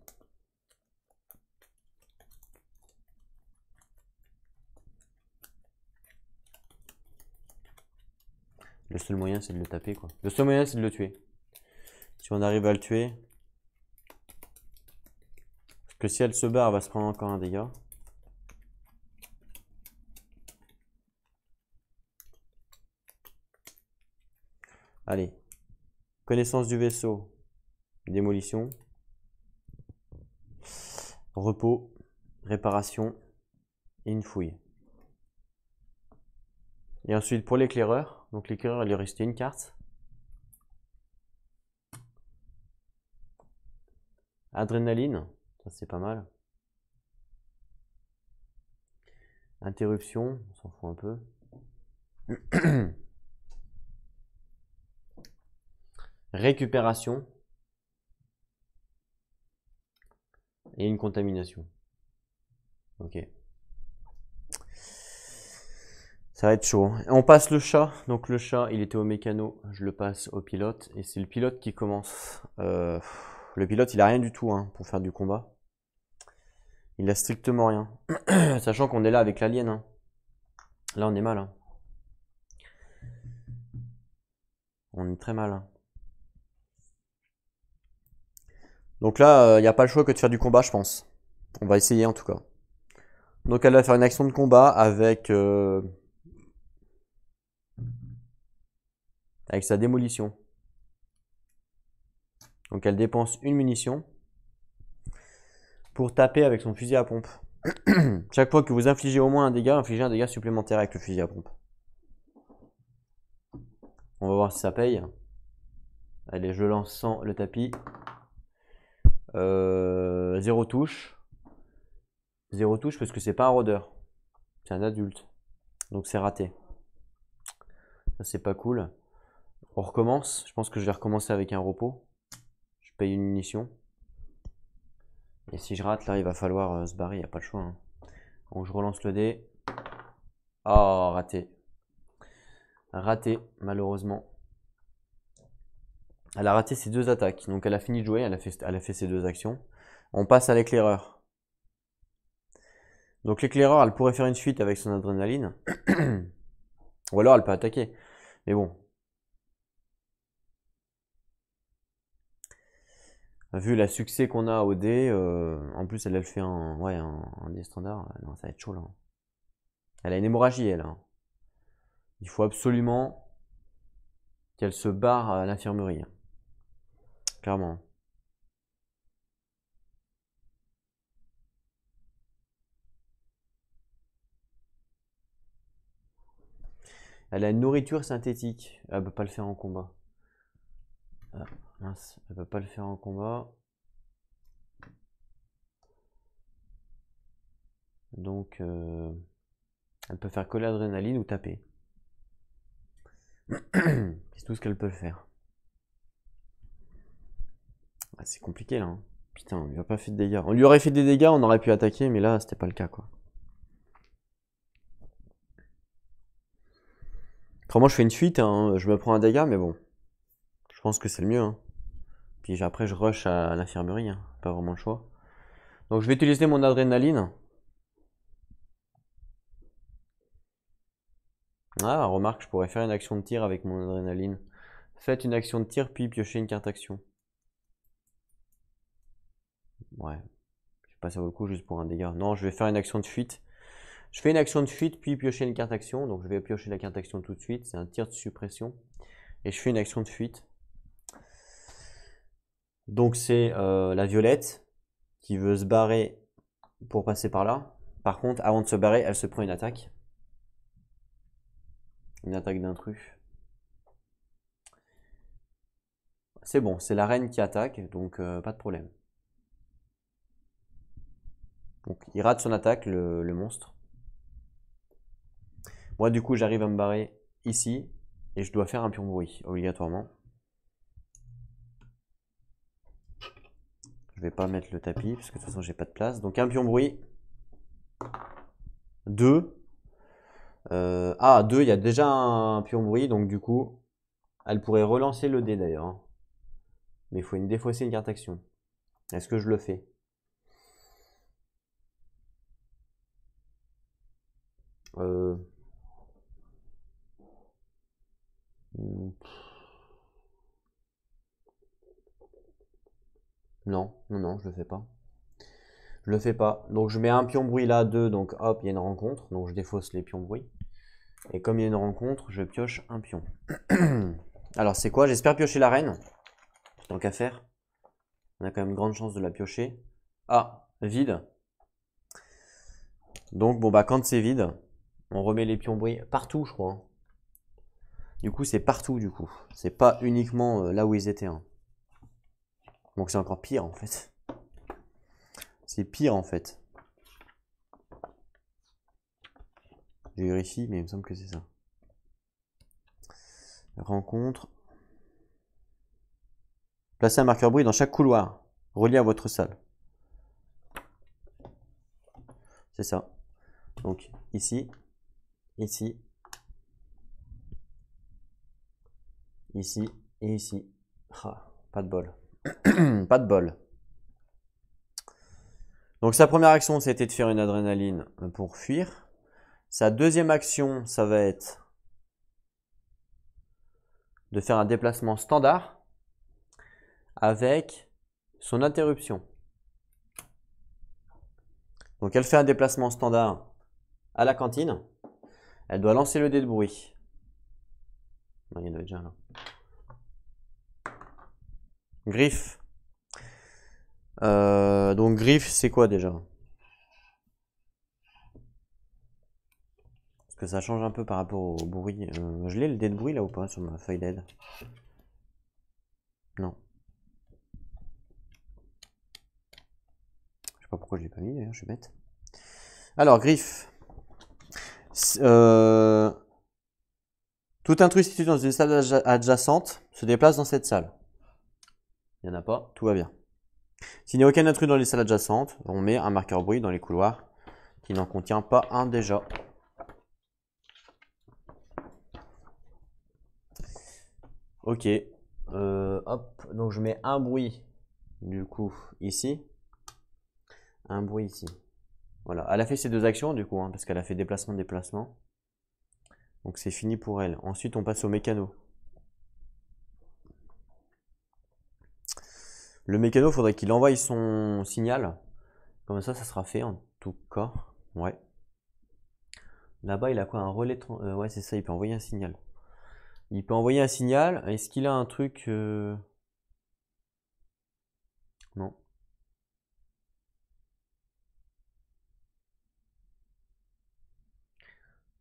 Le seul moyen, c'est de le taper, quoi. Le seul moyen, c'est de le tuer. Si on arrive à le tuer. Parce que si elle se barre, elle va se prendre encore un dégât. Allez. Connaissance du vaisseau. Démolition. Repos. Réparation. Et une fouille. Et ensuite, pour l'éclaireur. Donc l'éclaireur, il lui restait une carte. Adrénaline. Ça, c'est pas mal. Interruption. On s'en fout un peu. Récupération. Et une contamination. Ok. Ça va être chaud. On passe le chat. Donc le chat, il était au mécano. Je le passe au pilote. Et c'est le pilote qui commence. Le pilote, il a rien du tout hein, pour faire du combat. Il a strictement rien. Sachant qu'on est là avec l'alien. Hein. Là, on est mal. Hein. On est très mal. Hein. Donc là, il n'y a pas le choix que de faire du combat, je pense. On va essayer en tout cas. Donc elle va faire une action de combat avec sa démolition. Donc elle dépense une munition pour taper avec son fusil à pompe. Chaque fois que vous infligez au moins un dégât, infligez un dégât supplémentaire avec le fusil à pompe. On va voir si ça paye. Allez, je lance sans le tapis. 0 touche. 0 touche parce que c'est pas un rôdeur. C'est un adulte. Donc c'est raté. Ça c'est pas cool. On recommence. Je pense que je vais recommencer avec un repos. Je paye une munition. Et si je rate, là il va falloir se barrer, il n'y a pas le choix. Hein. Donc je relance le dé. Oh, raté. Raté, malheureusement. Elle a raté ses 2 attaques. Donc elle a fini de jouer, elle a fait ses 2 actions. On passe à l'éclaireur. Donc l'éclaireur, elle pourrait faire une fuite avec son adrénaline. Ou alors elle peut attaquer. Mais bon. Vu le succès qu'on a au dé, en plus elle fait un dé standard. Non, ça va être chaud là. Elle a une hémorragie elle. Hein. Il faut absolument qu'elle se barre à l'infirmerie. Clairement. Elle a une nourriture synthétique. Elle peut pas le faire en combat. Ah, mince, elle peut pas le faire en combat. Donc, elle peut faire que l'adrénaline ou taper. C'est tout ce qu'elle peut faire. Ah, c'est compliqué là. Hein. Putain, on lui a pas fait de dégâts. On lui aurait fait des dégâts, on aurait pu attaquer, mais là, c'était pas le cas quoi. Moi, je fais une fuite, hein, je me prends un dégât, mais bon. Je pense que c'est le mieux. Hein. Puis après, je rush à l'infirmerie. Hein. Pas vraiment le choix. Donc, je vais utiliser mon adrénaline. Ah, remarque, je pourrais faire une action de tir avec mon adrénaline. Faites une action de tir, puis piochez une carte action. Ouais. Je sais pas, ça vaut le coup juste pour un dégât. Non, je vais faire une action de fuite. Je fais une action de fuite, puis piocher une carte action. Donc, je vais piocher la carte action tout de suite. C'est un tir de suppression. Et je fais une action de fuite. Donc, c'est la violette qui veut se barrer pour passer par là. Par contre, avant de se barrer, elle se prend une attaque. Une attaque d'intrus. C'est bon, c'est la reine qui attaque, donc pas de problème. Donc il rate son attaque, le monstre. Moi du coup j'arrive à me barrer ici, Et je dois faire un pion bruit, obligatoirement. Je vais pas mettre le tapis, parce que de toute façon, j'ai pas de place. Donc un pion bruit. 2. 2, il y a déjà un pion bruit, donc du coup, elle pourrait relancer le dé d'ailleurs. Mais il faut défausser une carte action. Est-ce que je le fais? Non, je le fais pas. Je le fais pas. Donc je mets un pion bruit là, 2, donc hop, il y a une rencontre. Donc je défausse les pions bruit. Et comme il y a une rencontre, je pioche un pion. Alors c'est quoi? J'espère piocher la reine. Tant qu'à faire. On a quand même une grande chance de la piocher. Ah, vide. Donc bon bah quand c'est vide, on remet les pions bruit partout, je crois. Du coup c'est partout du coup. C'est pas uniquement là où ils étaient. Hein. Donc c'est encore pire en fait. C'est pire en fait. Je vérifie, mais il me semble que c'est ça. Rencontre. Placez un marqueur bruit dans chaque couloir, relié à votre salle. C'est ça. Donc ici, ici, ici et ici. Ah, pas de bol. Pas de bol. Donc sa première action, c'était de faire une adrénaline pour fuir. Sa deuxième action, ça va être de faire un déplacement standard avec son interruption. Donc elle fait un déplacement standard à la cantine. Elle doit lancer le dé de bruit. Non, il y en avait déjà là. Griffe. Donc griffe, c'est quoi déjà? Parce que ça change un peu par rapport au bruit. Je l'ai le dé de bruit là ou pas sur ma feuille d'aide? Non. Je sais pas pourquoi je l'ai pas mis d'ailleurs, je suis bête. Alors, griffe. Tout intrus situé dans une salle adjacente se déplace dans cette salle. Il n'y en a pas, tout va bien. S'il n'y a aucun intrus dans les salles adjacentes, on met un marqueur bruit dans les couloirs qui n'en contient pas un déjà. Ok. Hop, donc je mets un bruit du coup ici. Un bruit ici. Voilà, elle a fait ces deux actions du coup, hein, parce qu'elle a fait déplacement. Donc c'est fini pour elle. Ensuite on passe au mécano. Le mécano, il faudrait qu'il envoie son signal. Comme ça sera fait en tout cas. Ouais. Là-bas, il a quoi? Un relais ouais, c'est ça, il peut envoyer un signal. Il peut envoyer un signal. Est-ce qu'il a un truc Non.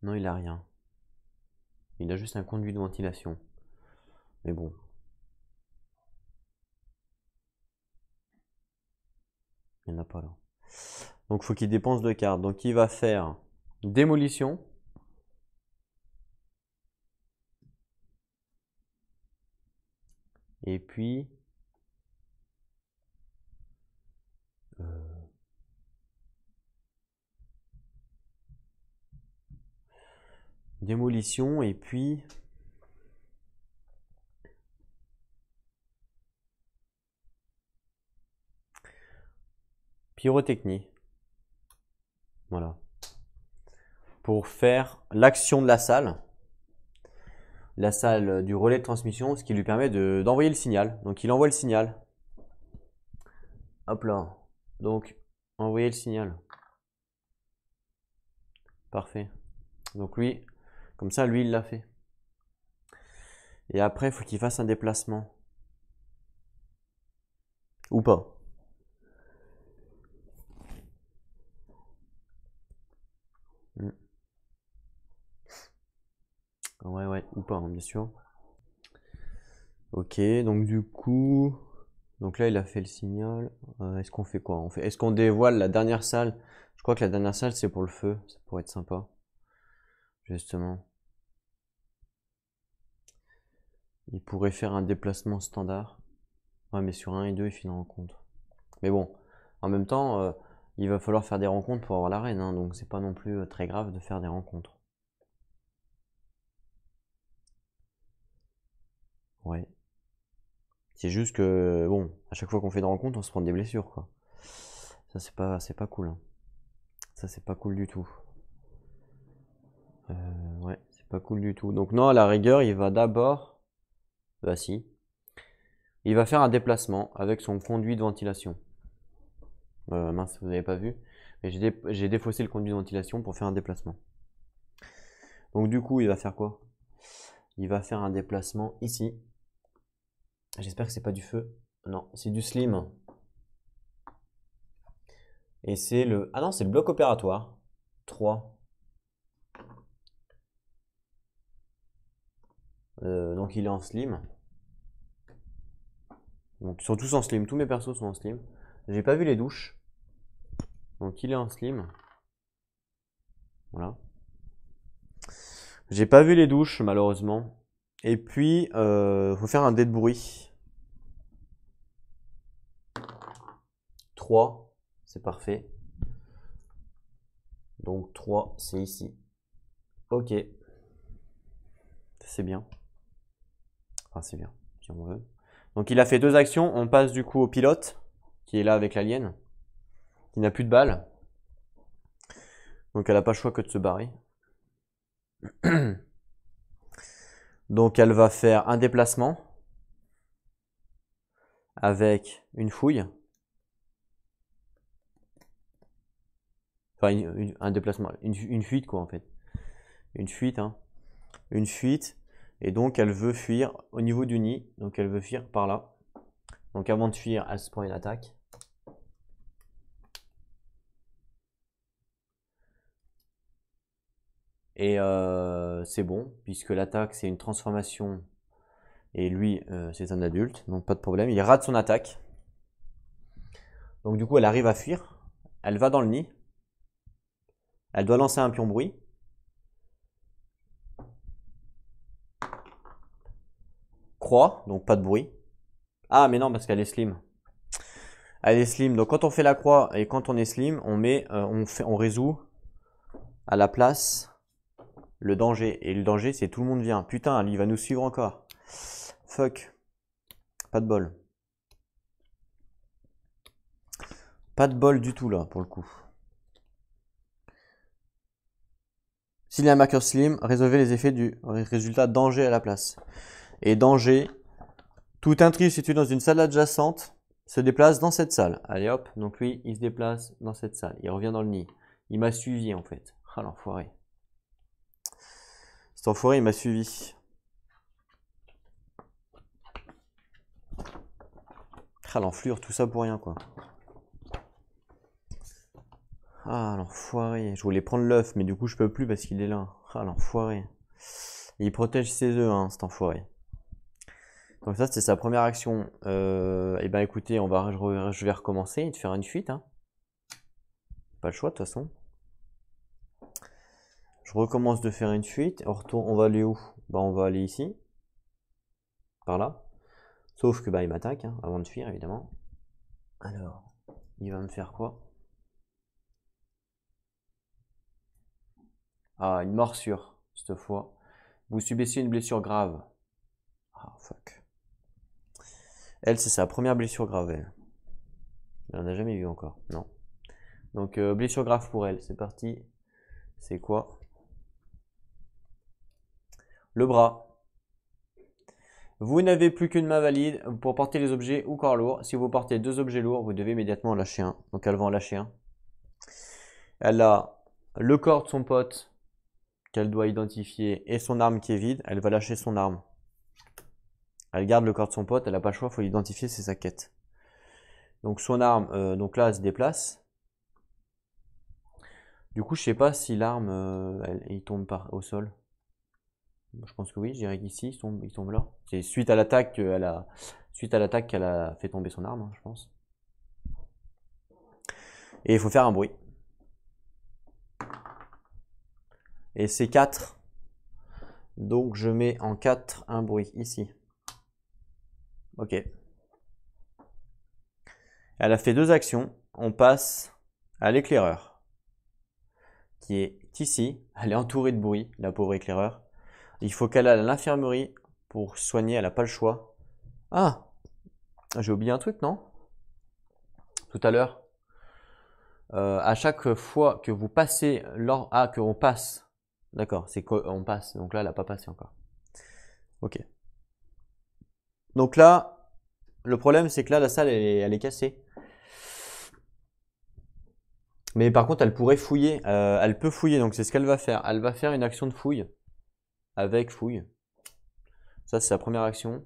Non, il a rien. Il a juste un conduit de ventilation. Mais bon. Il n'y en a pas là. Donc, il faut qu'il dépense 2 cartes. Donc, il va faire démolition. Et puis... démolition et puis... pyrotechnie. Voilà. Pour faire l'action de la salle du relais de transmission, ce qui lui permet d'envoyer le signal. Donc il envoie le signal. Hop là. Donc, envoyer le signal. Parfait. Donc lui, comme ça, lui, il l'a fait. Et après, il faut qu'il fasse un déplacement. Ou pas. Ouais, ou pas, hein, bien sûr. Ok, donc du coup... Donc là, il a fait le signal. Est-ce qu'on fait quoi? Est-ce qu'on dévoile la dernière salle? Je crois que la dernière salle, c'est pour le feu. Ça pourrait être sympa. Justement. Il pourrait faire un déplacement standard. Ouais, mais sur 1 et 2, il fait une rencontre. Mais bon, en même temps, il va falloir faire des rencontres pour avoir la reine, hein, donc c'est pas non plus très grave de faire des rencontres. Ouais. C'est juste que, bon, à chaque fois qu'on fait des rencontres, on se prend des blessures, quoi. Ça, c'est pas cool, hein. Ça, c'est pas cool du tout. Ouais, c'est pas cool du tout. Donc non, à la rigueur, il va d'abord... Bah si. Il va faire un déplacement avec son conduit de ventilation. Mince, vous n'avez pas vu. Mais j'ai défaussé le conduit de ventilation pour faire un déplacement. Donc du coup, il va faire quoi? Il va faire un déplacement ici. J'espère que c'est pas du feu. Non, c'est du slim. Et c'est le... Ah non, c'est le bloc opératoire. 3. Donc il est en slim. Donc ils sont tous en slim. Tous mes persos sont en slim. J'ai pas vu les douches. Donc il est en slim. Voilà. J'ai pas vu les douches malheureusement. Et puis, faut faire un dé de bruit. 3, c'est parfait. Donc 3, c'est ici. Ok. C'est bien. Enfin, c'est bien, si on veut. Donc il a fait 2 actions. On passe du coup au pilote, qui est là avec l'alien, qui n'a plus de balles. Donc elle n'a pas le choix que de se barrer. Donc elle va faire un déplacement avec une fouille. Enfin, un déplacement, une fuite quoi en fait. Une fuite, hein. Une fuite. Et donc elle veut fuir au niveau du nid. Donc elle veut fuir par là. Donc avant de fuir, elle se prend une attaque. Et c'est bon, puisque l'attaque c'est une transformation. Et lui, c'est un adulte, donc pas de problème. Il rate son attaque. Donc du coup, elle arrive à fuir. Elle va dans le nid. Elle doit lancer un pion bruit. Croix, donc pas de bruit. Ah, mais non, parce qu'elle est slim. Elle est slim. Donc quand on fait la croix et quand on est slim, on résout à la place le danger. Et le danger, c'est tout le monde vient. Putain, lui, il va nous suivre encore. Fuck. Pas de bol. Pas de bol du tout là, pour le coup. S'il y a un marqueur slim, résolvez les effets du résultat danger à la place. Et danger, tout intrus situé dans une salle adjacente se déplace dans cette salle. Allez hop, donc lui, il se déplace dans cette salle. Il revient dans le nid. Il m'a suivi en fait. Ah l'enfoiré. Cet enfoiré, il m'a suivi. Ah l'enflure, tout ça pour rien quoi. Ah l'enfoiré. Je voulais prendre l'œuf, mais du coup je peux plus parce qu'il est là. Ah l'enfoiré. Il protège ses œufs, hein, cet enfoiré. Donc ça, c'était sa première action. Et ben écoutez, je vais recommencer et de faire une fuite. Hein. Pas le choix de toute façon. Je recommence de faire une fuite. On va aller où? Bah on va aller ici. Par là. Sauf que bah il m'attaque, hein, avant de fuir évidemment. Alors, il va me faire quoi? Ah, une morsure, cette fois. Vous subissez une blessure grave. Ah, fuck. Elle, c'est sa première blessure grave, elle. Elle en a jamais eu encore, non. Donc, blessure grave pour elle, c'est parti. C'est quoi? Le bras. Vous n'avez plus qu'une main valide pour porter les objets ou corps lourds. Si vous portez 2 objets lourds, vous devez immédiatement en lâcher un. Donc elle va en lâcher un. Elle a le corps de son pote qu'elle doit identifier et son arme qui est vide. Elle va lâcher son arme. Elle garde le corps de son pote, elle n'a pas le choix, il faut l'identifier, c'est sa quête. Donc son arme, donc là elle se déplace. Du coup je sais pas si l'arme il tombe au sol. Je pense que oui, je dirais qu'ici il tombe là. C'est suite à l'attaque qu'elle a fait tomber son arme, hein, je pense. Et il faut faire un bruit. Et c'est 4. Donc je mets en 4 un bruit ici. Ok. Elle a fait 2 actions. On passe à l'éclaireur, qui est ici. Elle est entourée de bruit, la pauvre éclaireur. Il faut qu'elle aille à l'infirmerie pour soigner, elle n'a pas le choix. Ah, j'ai oublié un truc, non? Tout à l'heure. À chaque fois que vous passez, que on passe. D'accord, c'est qu'on passe. Donc là, elle n'a pas passé encore. Ok. Donc là, le problème, c'est que là, la salle, elle est cassée. Mais par contre, elle pourrait fouiller. Elle peut fouiller, donc c'est ce qu'elle va faire. Elle va faire une action de fouille. Avec fouille. Ça, c'est sa première action.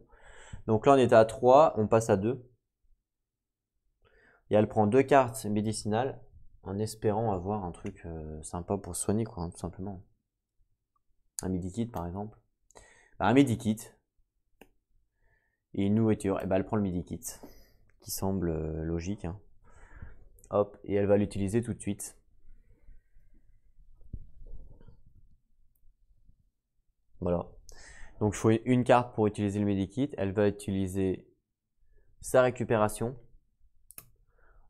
Donc là, on était à 3, on passe à 2. Et elle prend 2 cartes médicinales en espérant avoir un truc sympa pour se soigner, quoi, hein, tout simplement. Un medikit, par exemple. Bah, un medikit. Et une nourriture. Et bah, elle prend le medikit. Qui semble logique. Hein. Hop, et elle va l'utiliser tout de suite. Voilà. Donc il faut une carte pour utiliser le medikit. Elle va utiliser sa récupération.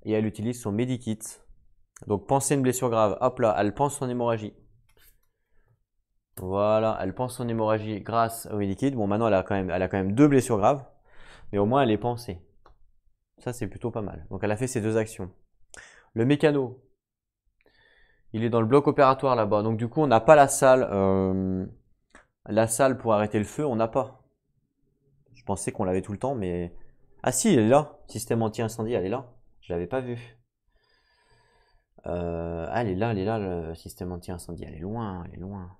Et elle utilise son medikit. Donc penser une blessure grave. Hop là, elle pense son hémorragie. Voilà, elle pense son hémorragie grâce au medikit. Bon, maintenant elle a quand même 2 blessures graves. Mais au moins elle est pensée. Ça c'est plutôt pas mal. Donc elle a fait ces 2 actions. Le mécano. Il est dans le bloc opératoire là-bas. Donc du coup on n'a pas la salle. La salle pour arrêter le feu, on n'a pas. Je pensais qu'on l'avait tout le temps, mais... Ah si, elle est là. Système anti-incendie, elle est là. Je l'avais pas vue. Ah, elle est là, le système anti-incendie. Elle est loin, elle est loin.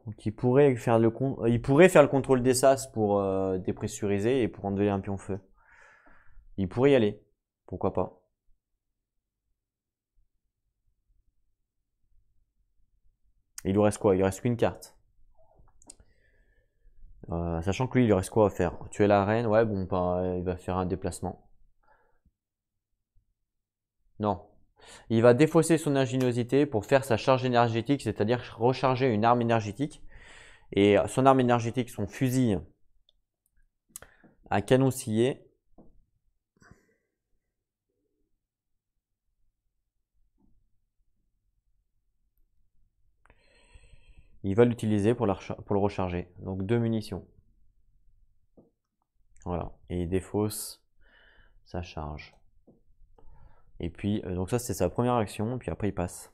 Donc il pourrait faire le contrôle des sas pour dépressuriser et pour enlever un pion-feu. Il pourrait y aller. Pourquoi pas. Il lui reste quoi? Il lui reste qu'une carte. Sachant que lui, il lui reste quoi à faire? Tuer la reine, ouais, bon, bah, il va faire un déplacement. Non. Il va défausser son ingéniosité pour faire sa charge énergétique, c'est-à-dire recharger une arme énergétique. Et son arme énergétique, son fusil à canon scié. Il va l'utiliser pour le recharger. Donc 2 munitions. Voilà. Et il défausse sa charge. Et puis, donc ça c'est sa première action, et puis après il passe.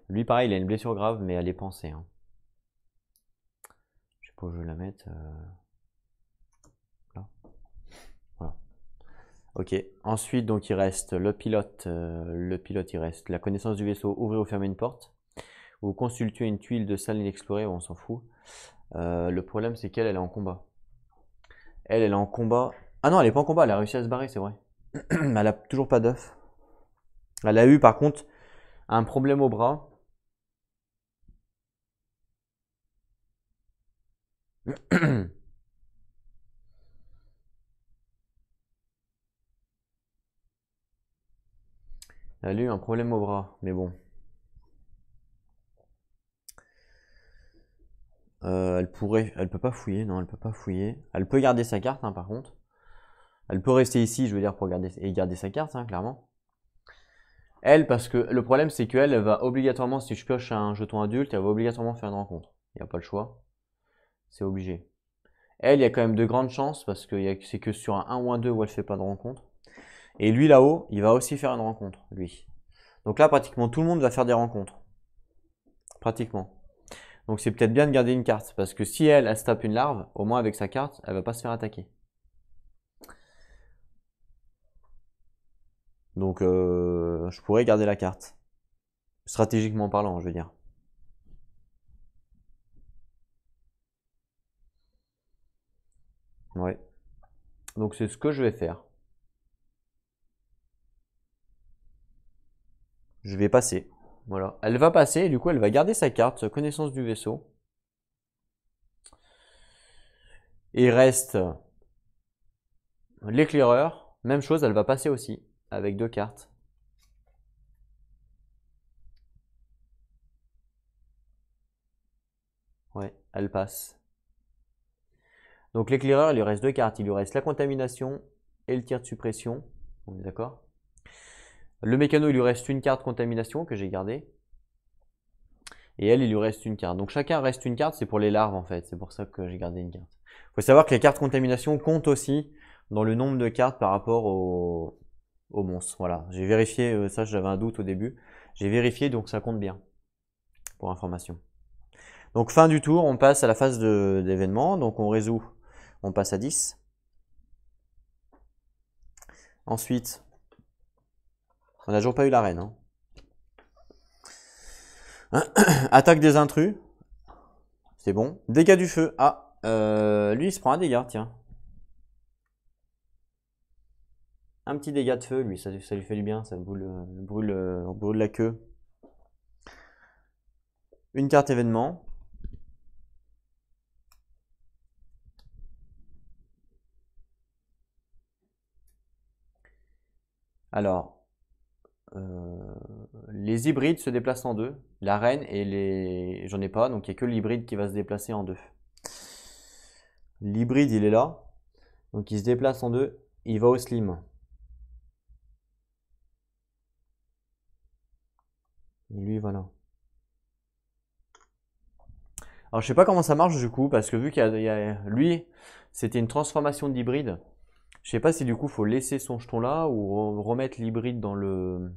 Lui pareil, il a une blessure grave, mais elle est pensée. Hein. Je sais pas où je vais la mettre. Là. Voilà. Ok. Ensuite, donc il reste le pilote. Le pilote, il reste la connaissance du vaisseau, ouvrir ou fermer une porte. Ou consulter une tuile de salle inexplorée, on s'en fout. Le problème c'est qu'elle, elle est en combat. Elle est en combat. Ah non, elle est pas en combat, elle a réussi à se barrer, c'est vrai. Elle a toujours pas d'œuf. Elle a eu par contre un problème au bras. Elle a eu un problème au bras, mais bon. Elle peut pas fouiller, non, elle peut pas fouiller. Elle peut garder sa carte, hein, par contre. Elle peut rester ici, je veux dire, pour garder sa carte, hein, clairement. Elle, parce que le problème, c'est qu'elle va obligatoirement, si je pioche un jeton adulte, elle va obligatoirement faire une rencontre. Il n'y a pas le choix. C'est obligé. Elle, il y a quand même de grandes chances, parce que c'est que sur un 1 ou un 2 où elle fait pas de rencontre. Et lui, là-haut, il va aussi faire une rencontre, lui. Donc là, pratiquement tout le monde va faire des rencontres. Pratiquement. Donc c'est peut-être bien de garder une carte, parce que si elle se tape une larve, au moins avec sa carte, elle va pas se faire attaquer. Donc je pourrais garder la carte. Stratégiquement parlant, je veux dire. Ouais. Donc c'est ce que je vais faire. Je vais passer. Voilà. Elle va passer et du coup elle va garder sa carte, connaissance du vaisseau. Et il reste l'éclaireur. Même chose, elle va passer aussi avec 2 cartes. elle passe. Donc l'éclaireur, il lui reste 2 cartes. Il lui reste la contamination et le tir de suppression. On est d'accord? Le mécano, il lui reste une carte contamination que j'ai gardée. Et elle, il lui reste une carte. Donc chacun reste une carte, c'est pour les larves en fait. C'est pour ça que j'ai gardé une carte. Il faut savoir que les cartes contamination comptent aussi dans le nombre de cartes par rapport au monstre. Voilà, j'ai vérifié, ça j'avais un doute au début. J'ai vérifié, donc ça compte bien, pour information. Donc fin du tour, on passe à la phase d'événement. Donc on résout, on passe à 10. Ensuite, on n'a toujours pas eu la reine. Hein. Attaque des intrus. C'est bon. Dégâts du feu. Ah, lui il se prend un dégât, tiens. Un petit dégât de feu, lui, ça lui fait du bien, ça brûle la queue. Une carte événement. Alors, les hybrides se déplacent en deux. La reine et les... J'en ai pas, donc il n'y a que l'hybride qui va se déplacer en deux. L'hybride, il est là. Donc il se déplace en deux. Il va au slim. Et lui, voilà. Alors je sais pas comment ça marche du coup, parce que vu qu'il y a... Lui, c'était une transformation d'hybride. Je sais pas si du coup faut laisser son jeton là ou remettre l'hybride dans le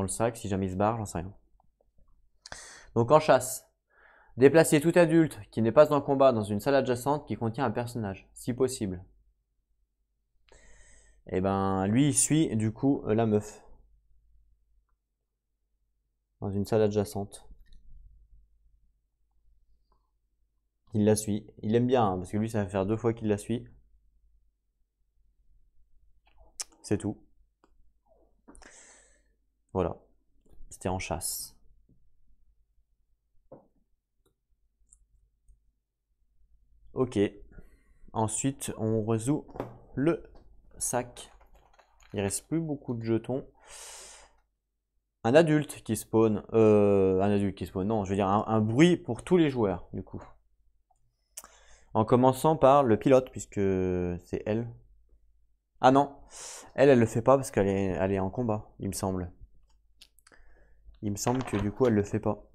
sac si jamais il se barre, j'en sais rien. Donc en chasse, déplacer tout adulte qui n'est pas en combat dans une salle adjacente qui contient un personnage, si possible. Et ben lui il suit du coup la meuf dans une salle adjacente. Il la suit. Il aime bien hein, parce que lui ça va faire 2 fois qu'il la suit. C'est tout. Voilà. C'était en chasse. Ok. Ensuite, on résout le sac. Il reste plus beaucoup de jetons. Un adulte qui spawn. Un adulte qui spawn. Non, je veux dire un bruit pour tous les joueurs, du coup. En commençant par le pilote, puisque c'est elle. Ah non, elle le fait pas parce elle est en combat, il me semble. Il me semble que du coup, elle le fait pas.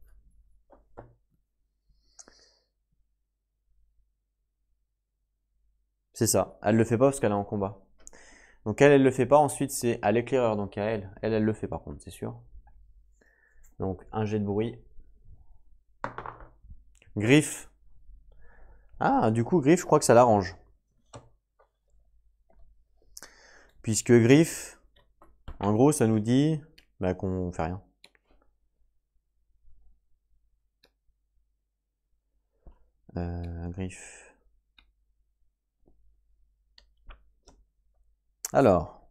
C'est ça, elle le fait pas parce qu'elle est en combat. Donc elle le fait pas, ensuite c'est à l'éclaireur, donc à elle. Elle le fait par contre, c'est sûr. Donc un jet de bruit. Griffe. Ah, du coup, Griffe, je crois que ça l'arrange. Puisque Griffe, en gros, ça nous dit bah, qu'on fait rien. Griffe. Alors,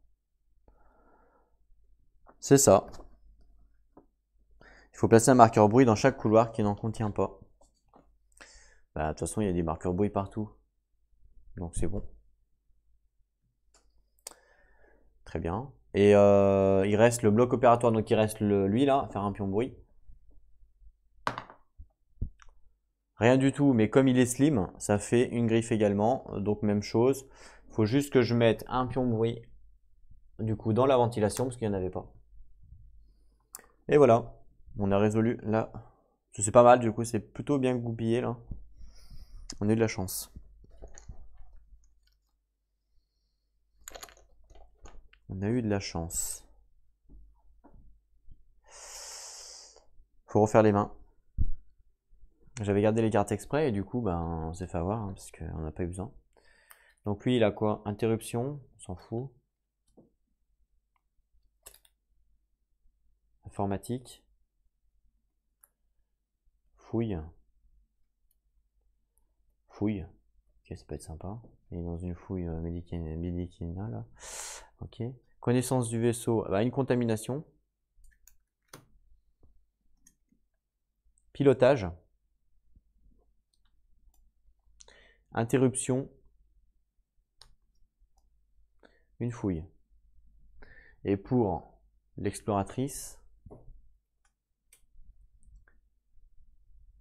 c'est ça. Il faut placer un marqueur bruit dans chaque couloir qui n'en contient pas. Bah, de toute façon, il y a des marqueurs bruit partout. Donc c'est bon. Très bien. Et il reste le bloc opératoire, donc il reste lui là, faire un pion bruit. Rien du tout, mais comme il est slim, ça fait une griffe également. Donc même chose. Il faut juste que je mette un pion bruit du coup dans la ventilation parce qu'il n'y en avait pas. Et voilà, on a résolu là. C'est pas mal du coup, c'est plutôt bien goupillé là. On a eu de la chance. On a eu de la chance. Faut refaire les mains. J'avais gardé les cartes exprès et du coup, ben, on s'est fait avoir hein, parce qu'on n'a pas eu besoin. Donc lui, il a quoi? Interruption, on s'en fout. Informatique. Fouille. Fouille. Ok, ça peut être sympa. Il est dans une fouille médicinale là. Ok. Connaissance du vaisseau. Bah, une contamination. Pilotage. Interruption. Une fouille. Et pour l'exploratrice,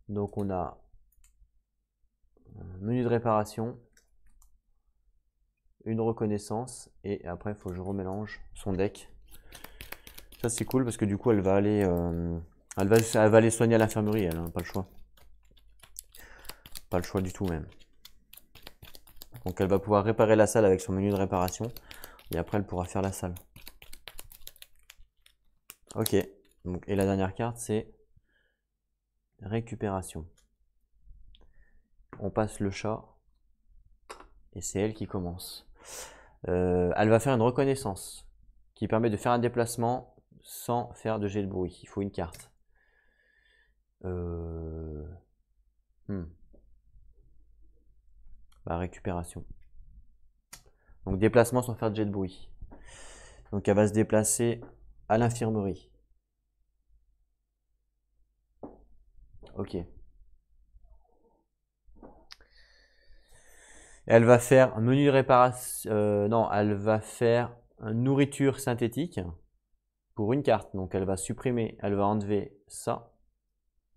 donc on a Menu de réparation. Une reconnaissance. Et après, il faut que je remélange son deck. Ça, c'est cool parce que du coup, elle va aller, elle va aller soigner à l'infirmerie, elle, hein, pas le choix. Pas le choix du tout même. Donc elle va pouvoir réparer la salle avec son menu de réparation. Et après elle pourra faire la salle. Ok. Donc, et la dernière carte c'est récupération. On passe le chat. Et c'est elle qui commence. Elle va faire une reconnaissance. Qui permet de faire un déplacement sans faire de jet de bruit. Il faut une carte. Récupération. Donc déplacement sans faire de jet de bruit. Donc elle va se déplacer à l'infirmerie. Ok. Elle va faire un menu de réparation. Non, elle va faire une nourriture synthétique pour une carte. Donc elle va supprimer, elle va enlever ça.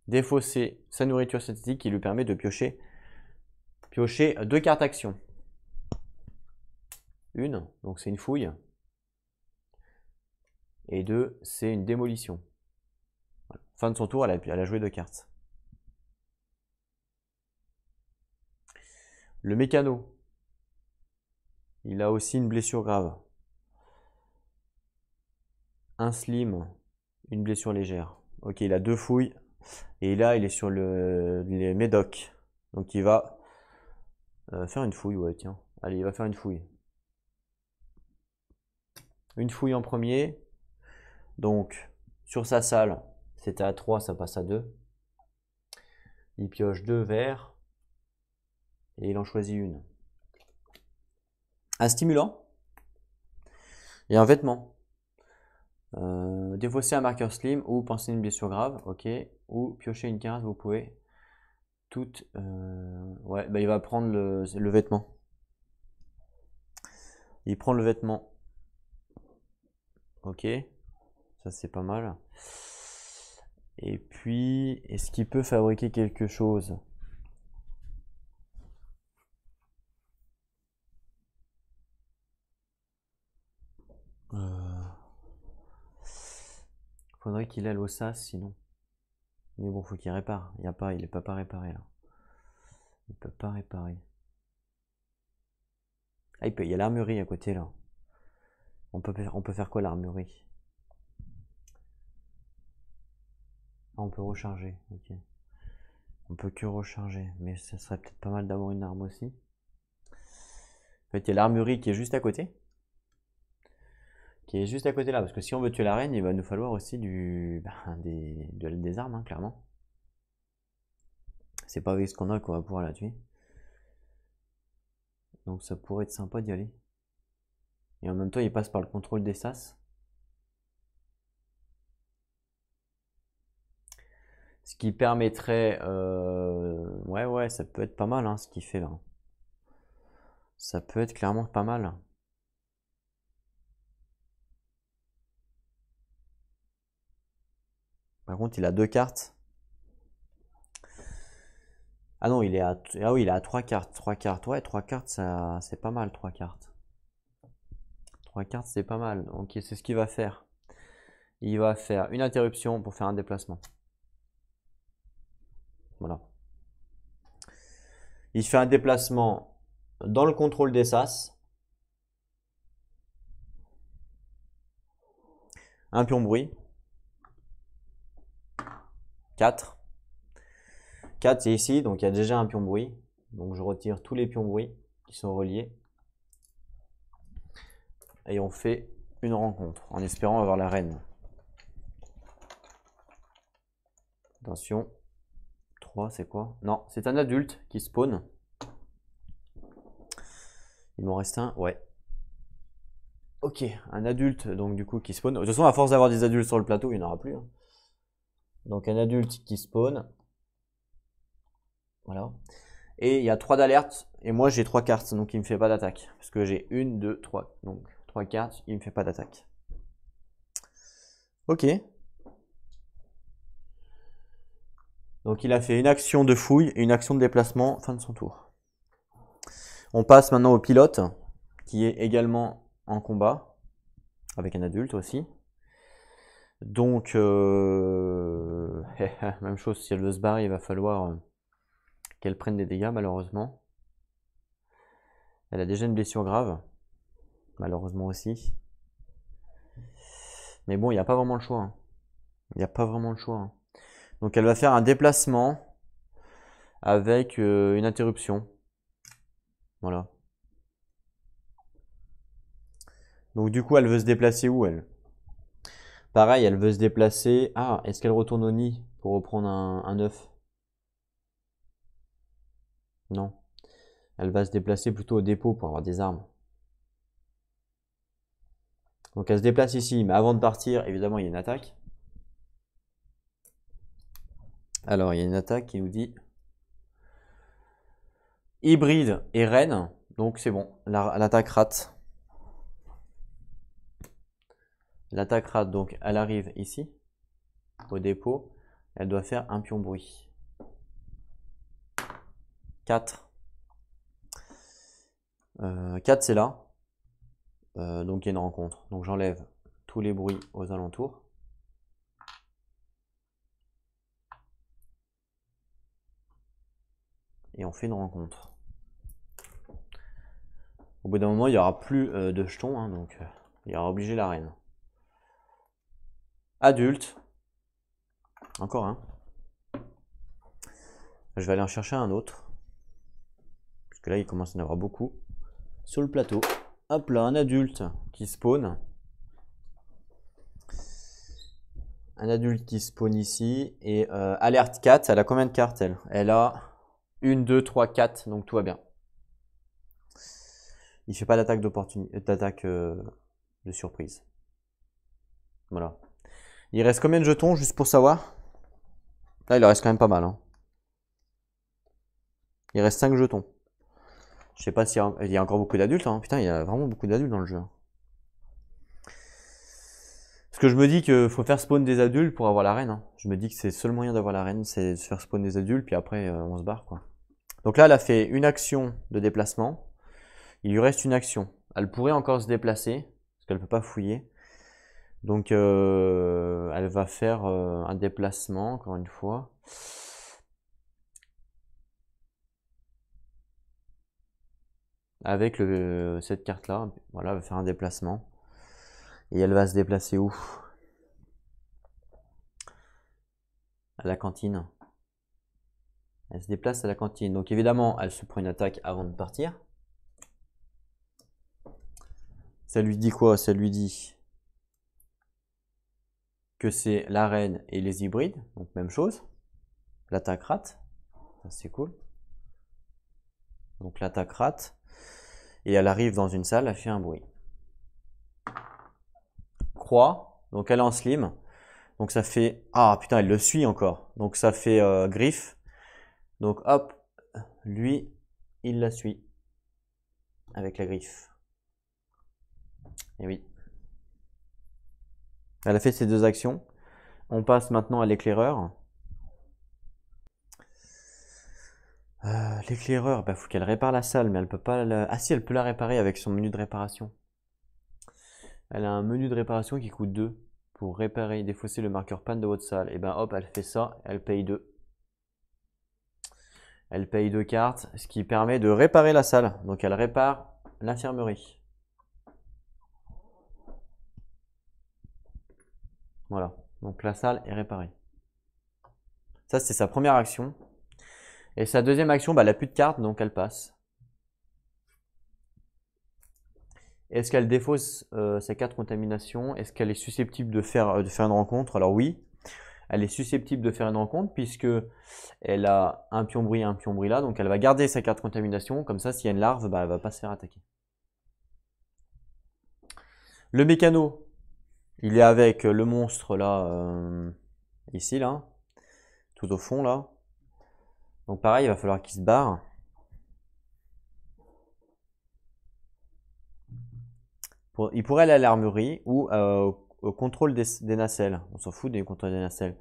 Défausser sa nourriture synthétique qui lui permet de piocher 2 cartes action. Une, donc c'est une fouille. Et 2, c'est une démolition. Voilà. Fin de son tour, elle a joué 2 cartes. Le mécano. Il a aussi une blessure grave. Un slim, une blessure légère. Ok, il a 2 fouilles. Et là, il est sur les médocs. Donc il va faire une fouille, ouais, tiens. Allez, il va faire une fouille. Une fouille en premier. Donc, sur sa salle, c'était à 3, ça passe à 2. Il pioche 2 verres. Et il en choisit une. Un stimulant. Et un vêtement. Défausser un marqueur slim ou penser une blessure grave. Ok. Ou piocher une carte, vous pouvez. Toutes. Ouais, bah il va prendre le vêtement. Il prend le vêtement. Ok. Ça c'est pas mal. Et puis, est-ce qu'il peut fabriquer quelque chose? Faudrait qu'il ait l'OSAS sinon. Mais bon, faut qu'il répare. Il peut pas réparer là. Il peut pas réparer. Ah, il y a l'armurerie à côté là. On peut faire quoi l'armurerie? Ah, on peut recharger. Ok. On peut que recharger, mais ça serait peut-être pas mal d'avoir une arme aussi. En fait, il y a l'armurerie qui est juste à côté. Qui est juste à côté là, parce que si on veut tuer la reine, il va nous falloir aussi des armes, hein, clairement. C'est pas avec ce qu'on a qu'on va pouvoir la tuer. Donc ça pourrait être sympa d'y aller. Et en même temps, il passe par le contrôle des sas. Ce qui permettrait... ouais, ça peut être pas mal, hein, ce qu'il fait là. Ça peut être clairement pas mal. Par contre, il a 2 cartes. Ah non, il est à... Ah oui, il est à 3 cartes. 3 cartes, ouais, 3 cartes, ça, c'est pas mal, 3 cartes. 3 cartes, c'est pas mal. Ok, c'est ce qu'il va faire. Il va faire une interruption pour faire un déplacement. Voilà. Il fait un déplacement dans le contrôle des sas. Un pion bruit. 4. 4 c'est ici, donc il y a déjà un pion bruit. Donc je retire tous les pions bruit qui sont reliés. Et on fait une rencontre en espérant avoir la reine. Attention. 3 c'est quoi? Non, c'est un adulte qui spawn. Il m'en reste un, ouais. Ok, un adulte donc du coup qui spawn. De toute façon, à force d'avoir des adultes sur le plateau, il n'y en aura plus. Hein. Donc un adulte qui spawn. Voilà. Et il y a 3 d'alertes. Et moi j'ai 3 cartes, donc il ne me fait pas d'attaque. Parce que j'ai 1, 2, 3. Donc 3 cartes, il ne me fait pas d'attaque. Ok. Donc il a fait une action de fouille et une action de déplacement, fin de son tour. On passe maintenant au pilote, qui est également en combat, avec un adulte aussi. Donc, même chose, si elle veut se barrer, il va falloir qu'elle prenne des dégâts, malheureusement. Elle a déjà une blessure grave, malheureusement aussi. Mais bon, il n'y a pas vraiment le choix, hein. Il n'y a pas vraiment le choix, hein. Donc elle va faire un déplacement avec une interruption. Voilà. Donc du coup, elle veut se déplacer où, elle? Pareil, elle veut se déplacer. Ah, est-ce qu'elle retourne au nid pour reprendre un œuf? Non. Elle va se déplacer plutôt au dépôt pour avoir des armes. Donc elle se déplace ici, mais avant de partir, évidemment, il y a une attaque. Alors, il y a une attaque qui nous dit hybride et reine. Donc c'est bon, l'attaque rate. L'attaque rate, donc elle arrive ici, au dépôt. Elle doit faire un pion bruit. 4. 4 c'est là. Donc il y a une rencontre. Donc j'enlève tous les bruits aux alentours. Et on fait une rencontre. Au bout d'un moment, il n'y aura plus de jetons, hein, donc il y aura obligé la reine. Adulte. Encore un. Je vais aller en chercher un autre. Parce que là, il commence à y en avoir beaucoup. Sur le plateau. Hop là, un adulte qui spawn. Un adulte qui spawn ici. Et alerte 4, elle a combien de cartes, elle? Elle a 1, 2, 3, 4, donc tout va bien. Il fait pas d'attaque d'attaque de surprise. Voilà. Il reste combien de jetons, juste pour savoir? Là, il en reste quand même pas mal, hein. Il reste 5 jetons. Je sais pas s'il y a encore beaucoup d'adultes, hein. Putain, il y a vraiment beaucoup d'adultes dans le jeu. Parce que je me dis qu'il faut faire spawn des adultes pour avoir la reine, hein. Je me dis que c'est le seul moyen d'avoir la reine, c'est de se faire spawn des adultes, puis après on se barre, quoi. Donc là, elle a fait une action de déplacement. Il lui reste une action. Elle pourrait encore se déplacer, parce qu'elle peut pas fouiller. Donc elle va faire un déplacement, encore une fois. Avec cette carte-là, voilà, elle va faire un déplacement. Et elle va se déplacer où? À la cantine. Elle se déplace à la cantine. Donc évidemment, elle se prend une attaque avant de partir. Ça lui dit quoi? Ça lui dit que c'est la reine et les hybrides. Donc même chose. L'attaque rate. Ça c'est cool. Donc l'attaque rate. Et elle arrive dans une salle, elle fait un bruit. Croix. Donc elle est en slim. Donc ça fait... Ah putain, elle le suit encore. Donc ça fait griffe. Donc hop, lui, il la suit. Avec la griffe. Et oui. Elle a fait ses deux actions. On passe maintenant à l'éclaireur. L'éclaireur, bah faut qu'elle répare la salle, mais elle peut pas la... Ah si, elle peut la réparer avec son menu de réparation. Elle a un menu de réparation qui coûte 2 pour réparer et défausser le marqueur panne de votre salle. Et ben hop, elle fait ça, elle paye 2. Elle paye 2 cartes, ce qui permet de réparer la salle. Donc elle répare l'infirmerie. Voilà, donc la salle est réparée. Ça, c'est sa première action. Et sa deuxième action, bah, elle n'a plus de cartes, donc elle passe. Est-ce qu'elle défausse ses 4 contaminations? Est-ce qu'elle est susceptible de faire une rencontre? Alors oui, elle est susceptible de faire une rencontre puisque elle a un pion bruit et un pion bruit là. Donc elle va garder sa carte contamination. Comme ça, s'il y a une larve, bah, elle va pas se faire attaquer. Le mécano, il est avec le monstre là, ici là, tout au fond là. Donc pareil, il va falloir qu'il se barre. Il pourrait aller à l'armurerie ou au contrôle des nacelles. On s'en fout des contrôles des nacelles.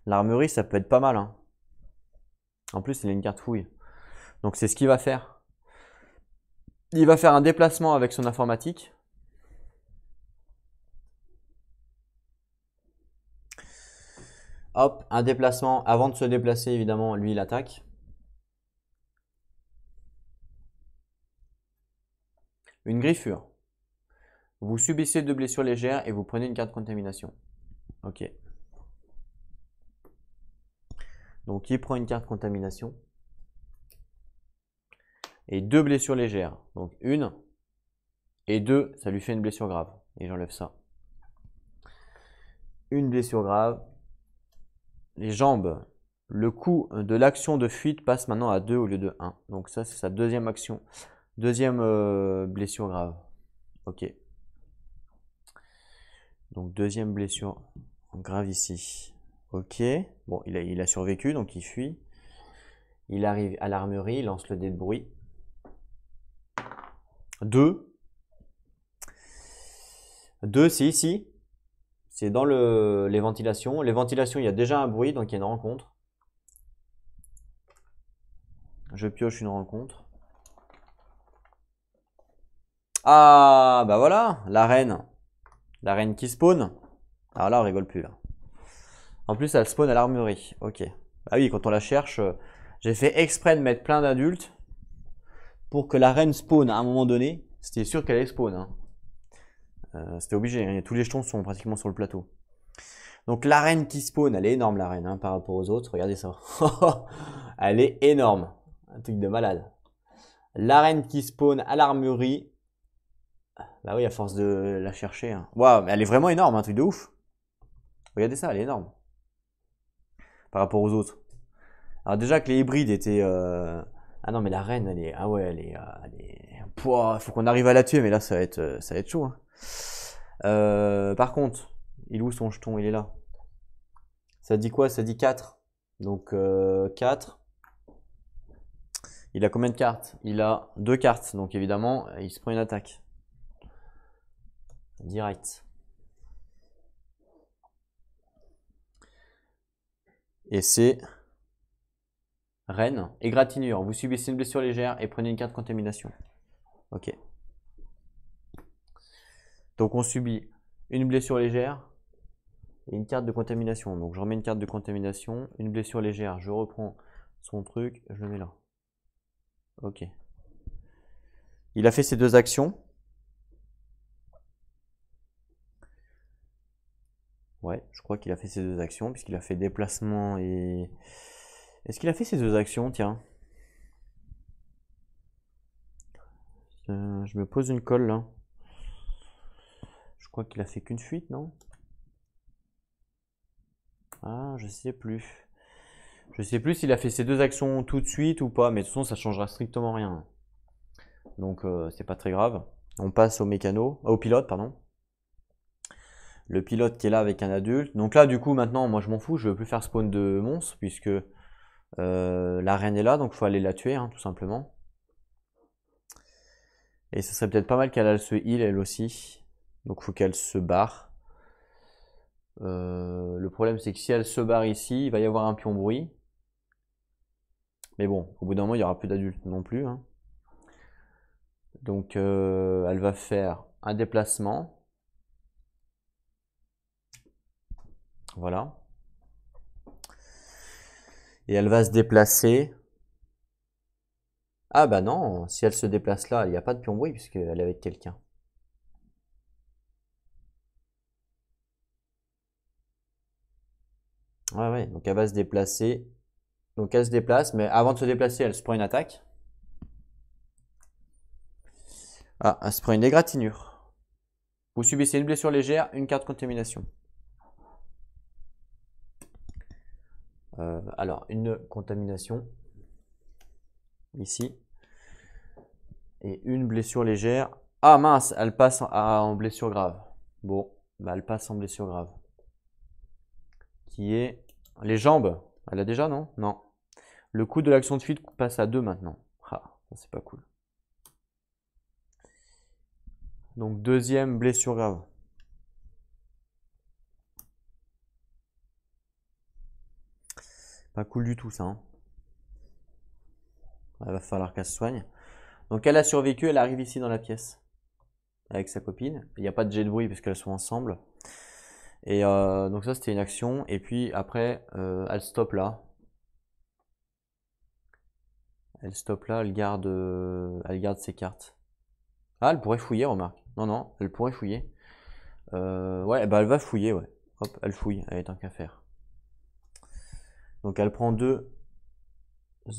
L'armurerie, ça peut être pas mal, hein. En plus, il a une carte fouille. Donc c'est ce qu'il va faire. Il va faire un déplacement avec son informatique. Hop, un déplacement. Avant de se déplacer, évidemment, lui, il attaque. Une griffure. Vous subissez 2 blessures légères et vous prenez une carte contamination. Ok. Donc, il prend une carte contamination. Et 2 blessures légères. Donc, une et 2, ça lui fait une blessure grave. Et j'enlève ça. Une blessure grave. Les jambes. Le coût de l'action de fuite passe maintenant à 2 au lieu de 1. Donc ça, c'est sa deuxième action. Deuxième blessure grave. Ok. Donc deuxième blessure grave ici. Ok. Bon, il a survécu, donc il fuit. Il arrive à l'armurerie, il lance le dé de bruit. 2. 2, c'est ici. C'est dans les ventilations. Les ventilations, il y a déjà un bruit, donc il y a une rencontre. Je pioche une rencontre. Ah, bah voilà, la reine. La reine qui spawn. Alors là, on rigole plus là. En plus, elle spawn à l'armurerie. Ok. Bah oui, quand on la cherche, j'ai fait exprès de mettre plein d'adultes pour que la reine spawn à un moment donné. C'était sûr qu'elle allait spawn, hein. C'était obligé, hein. Tous les jetons sont pratiquement sur le plateau. Donc la reine qui spawn, elle est énorme la reine, hein, par rapport aux autres. Regardez ça. Elle est énorme. Un truc de malade. La reine qui spawn à l'armurerie. Bah oui, à force de la chercher, hein. Waouh, mais elle est vraiment énorme, un truc de ouf. Regardez ça, elle est énorme. Par rapport aux autres. Alors déjà que les hybrides étaient... Ah non, mais la reine, elle est... Ah ouais, elle est... Pouah, faut qu'on arrive à la tuer, mais là, ça va être chaud, hein. Par contre, il est où son jeton? Il est là. Ça dit quoi? Ça dit 4. Donc 4. Il a combien de cartes? Il a 2 cartes. Donc évidemment, il se prend une attaque. Direct. Et c'est... Reine. Égratignure. Vous subissez une blessure légère et prenez une carte contamination. Ok. Donc on subit une blessure légère et une carte de contamination. Donc je remets une carte de contamination, une blessure légère, je reprends son truc, je le mets là. Ok. Il a fait ses 2 actions. Ouais, je crois qu'il a fait ses 2 actions puisqu'il a fait déplacement et... Est-ce qu'il a fait ses 2 actions? Tiens. Je me pose une colle là. Je crois qu'il a fait qu'une fuite, non? Ah, je sais plus. Je sais plus s'il a fait ses 2 actions tout de suite ou pas, mais de toute façon ça changera strictement rien. Donc c'est pas très grave. On passe au mécano, au pilote, pardon. Le pilote qui est là avec un adulte. Donc là, du coup, maintenant, moi je m'en fous, je veux plus faire spawn de monstres puisque la reine est là, donc il faut aller la tuer, hein, tout simplement. Et ce serait peut-être pas mal qu'elle se heal elle aussi. Donc il faut qu'elle se barre. Le problème c'est que si elle se barre ici, il va y avoir un pion bruit. Mais bon, au bout d'un moment, il n'y aura plus d'adultes non plus, hein. Donc elle va faire un déplacement. Voilà. Et elle va se déplacer. Ah bah non, si elle se déplace là, il n'y a pas de pion bruit puisqu'elle est avec quelqu'un. Ouais, ouais, donc elle va se déplacer. Donc elle se déplace, mais avant de se déplacer, elle se prend une attaque. Ah, elle se prend une égratignure. Vous subissez une blessure légère, une carte contamination. Alors, une contamination. Ici. Et une blessure légère. Ah mince, elle passe en blessure grave. Bon, bah elle passe en blessure grave. Qui est les jambes. Elle a déjà, non? Non. Le coût de l'action de fuite passe à 2 maintenant. Ah, c'est pas cool. Donc deuxième blessure grave. Pas cool du tout ça, hein. Il va falloir qu'elle se soigne. Donc elle a survécu, elle arrive ici dans la pièce avec sa copine. Il n'y a pas de jet de bruit parce qu'elles sont ensemble. Et donc ça c'était une action. Et puis après, elle stoppe là. Elle garde ses cartes. Ah, elle pourrait fouiller, remarque. Non, non, elle pourrait fouiller. Ouais, bah elle va fouiller, ouais. Hop, elle fouille, elle est tant qu'à faire. Donc elle prend 2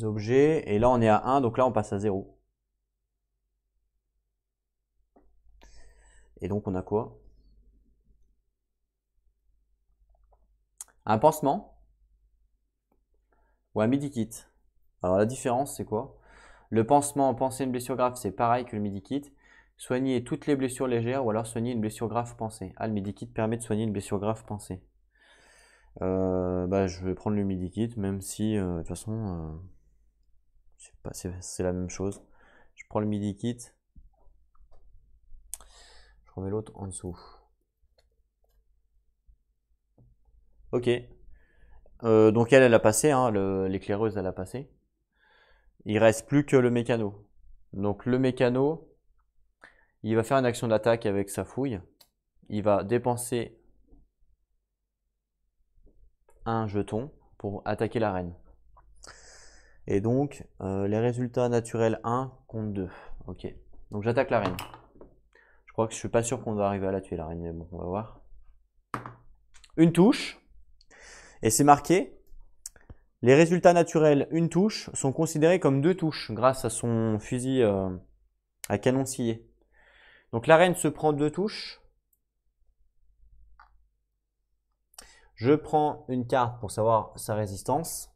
objets, et là on est à 1, donc là on passe à 0. Et donc on a quoi? Un pansement ou un midi-kit. Alors la différence c'est quoi? Le pansement, penser une blessure grave, c'est pareil que le midi-kit. Soigner toutes les blessures légères ou alors soigner une blessure grave pensée. Ah, le midi-kit permet de soigner une blessure grave pensée. Bah, je vais prendre le midi-kit, même si, de toute façon, je sais pas, c'est la même chose. Je prends le midi-kit. Je remets l'autre en dessous. Ok. Donc elle a passé, hein, l'éclaireuse, elle a passé. Il reste plus que le mécano. Donc le mécano, il va faire une action d'attaque avec sa fouille. Il va dépenser un jeton pour attaquer la reine. Et donc, les résultats naturels 1 contre 2. Ok. Donc j'attaque la reine. Je crois que je suis pas sûr qu'on va arriver à la tuer la reine, mais bon, on va voir. Une touche. Et c'est marqué. Les résultats naturels, une touche, sont considérés comme 2 touches grâce à son fusil à canon scié. Donc la reine se prend 2 touches. Je prends une carte pour savoir sa résistance.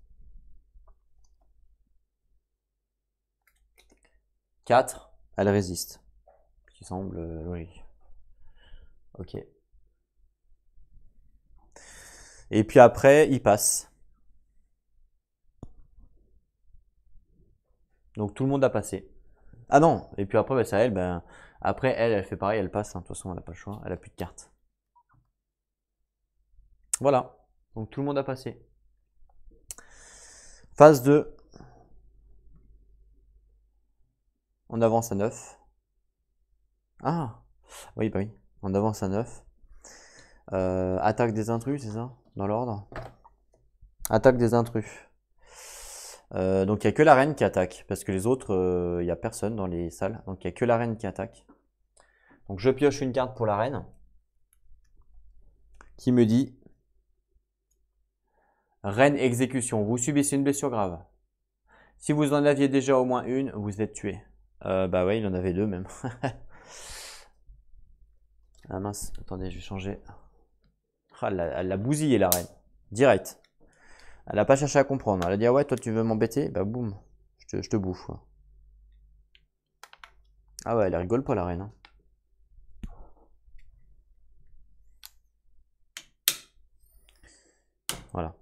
4, elle résiste. Ce qui semble logique. Ok. Et puis après, il passe. Donc tout le monde a passé. Ah non, et puis après, bah, c'est à elle. Ben, après, elle fait pareil, elle passe. Hein. De toute façon, elle n'a pas le choix. Elle a plus de cartes. Voilà. Donc tout le monde a passé. Phase 2. On avance à 9. Ah, oui, bah oui. On avance à 9. Attaque des intrus, c'est ça? Dans l'ordre? Attaque des intrus. Donc il n'y a que la reine qui attaque, parce que les autres, il n'y a personne dans les salles. Donc il n'y a que la reine qui attaque. Donc je pioche une carte pour la reine, qui me dit Reine exécution, vous subissez une blessure grave. Si vous en aviez déjà au moins une, vous êtes tué. Bah ouais, il en avait 2 même. Ah mince, attendez, je vais changer. Ah, elle l'a bousillé la reine. Direct. Elle a pas cherché à comprendre. Elle a dit ah ouais, toi tu veux m'embêter? Bah boum, je te bouffe. Quoi. Ah ouais, elle rigole pas la reine. Hein. Voilà.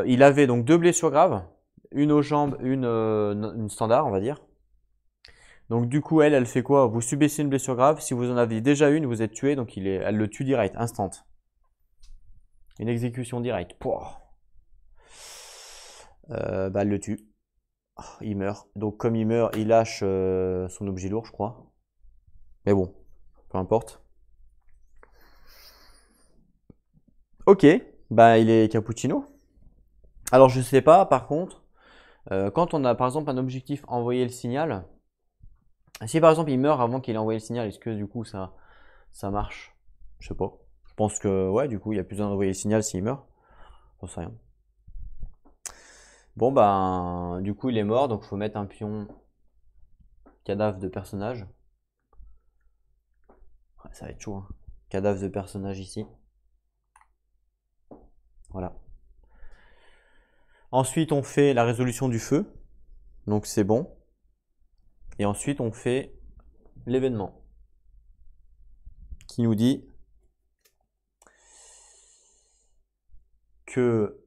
Il avait donc 2 blessures graves, une aux jambes, une standard, on va dire. Donc du coup, elle fait quoi? Vous subissez une blessure grave. Si vous en avez déjà une, vous êtes tué. Donc elle le tue direct, instant. Une exécution directe. Bah, elle le tue. Oh, il meurt. Donc comme il meurt, il lâche son objet lourd, je crois. Mais bon, peu importe. Ok, bah il est cappuccino. Alors je sais pas, par contre, quand on a par exemple un objectif envoyer le signal, si par exemple il meurt avant qu'il ait envoyé le signal, est-ce que du coup ça marche? Je sais pas. Je pense que ouais, du coup il y a plus besoin d'envoyer le signal s'il meurt. J'en sais rien. Bon ben du coup il est mort, donc il faut mettre un pion cadavre de personnage. Ouais, ça va être chaud. Hein. Cadavre de personnage ici. Voilà. Ensuite on fait la résolution du feu. Donc c'est bon. Et ensuite on fait l'événement. Qui nous dit que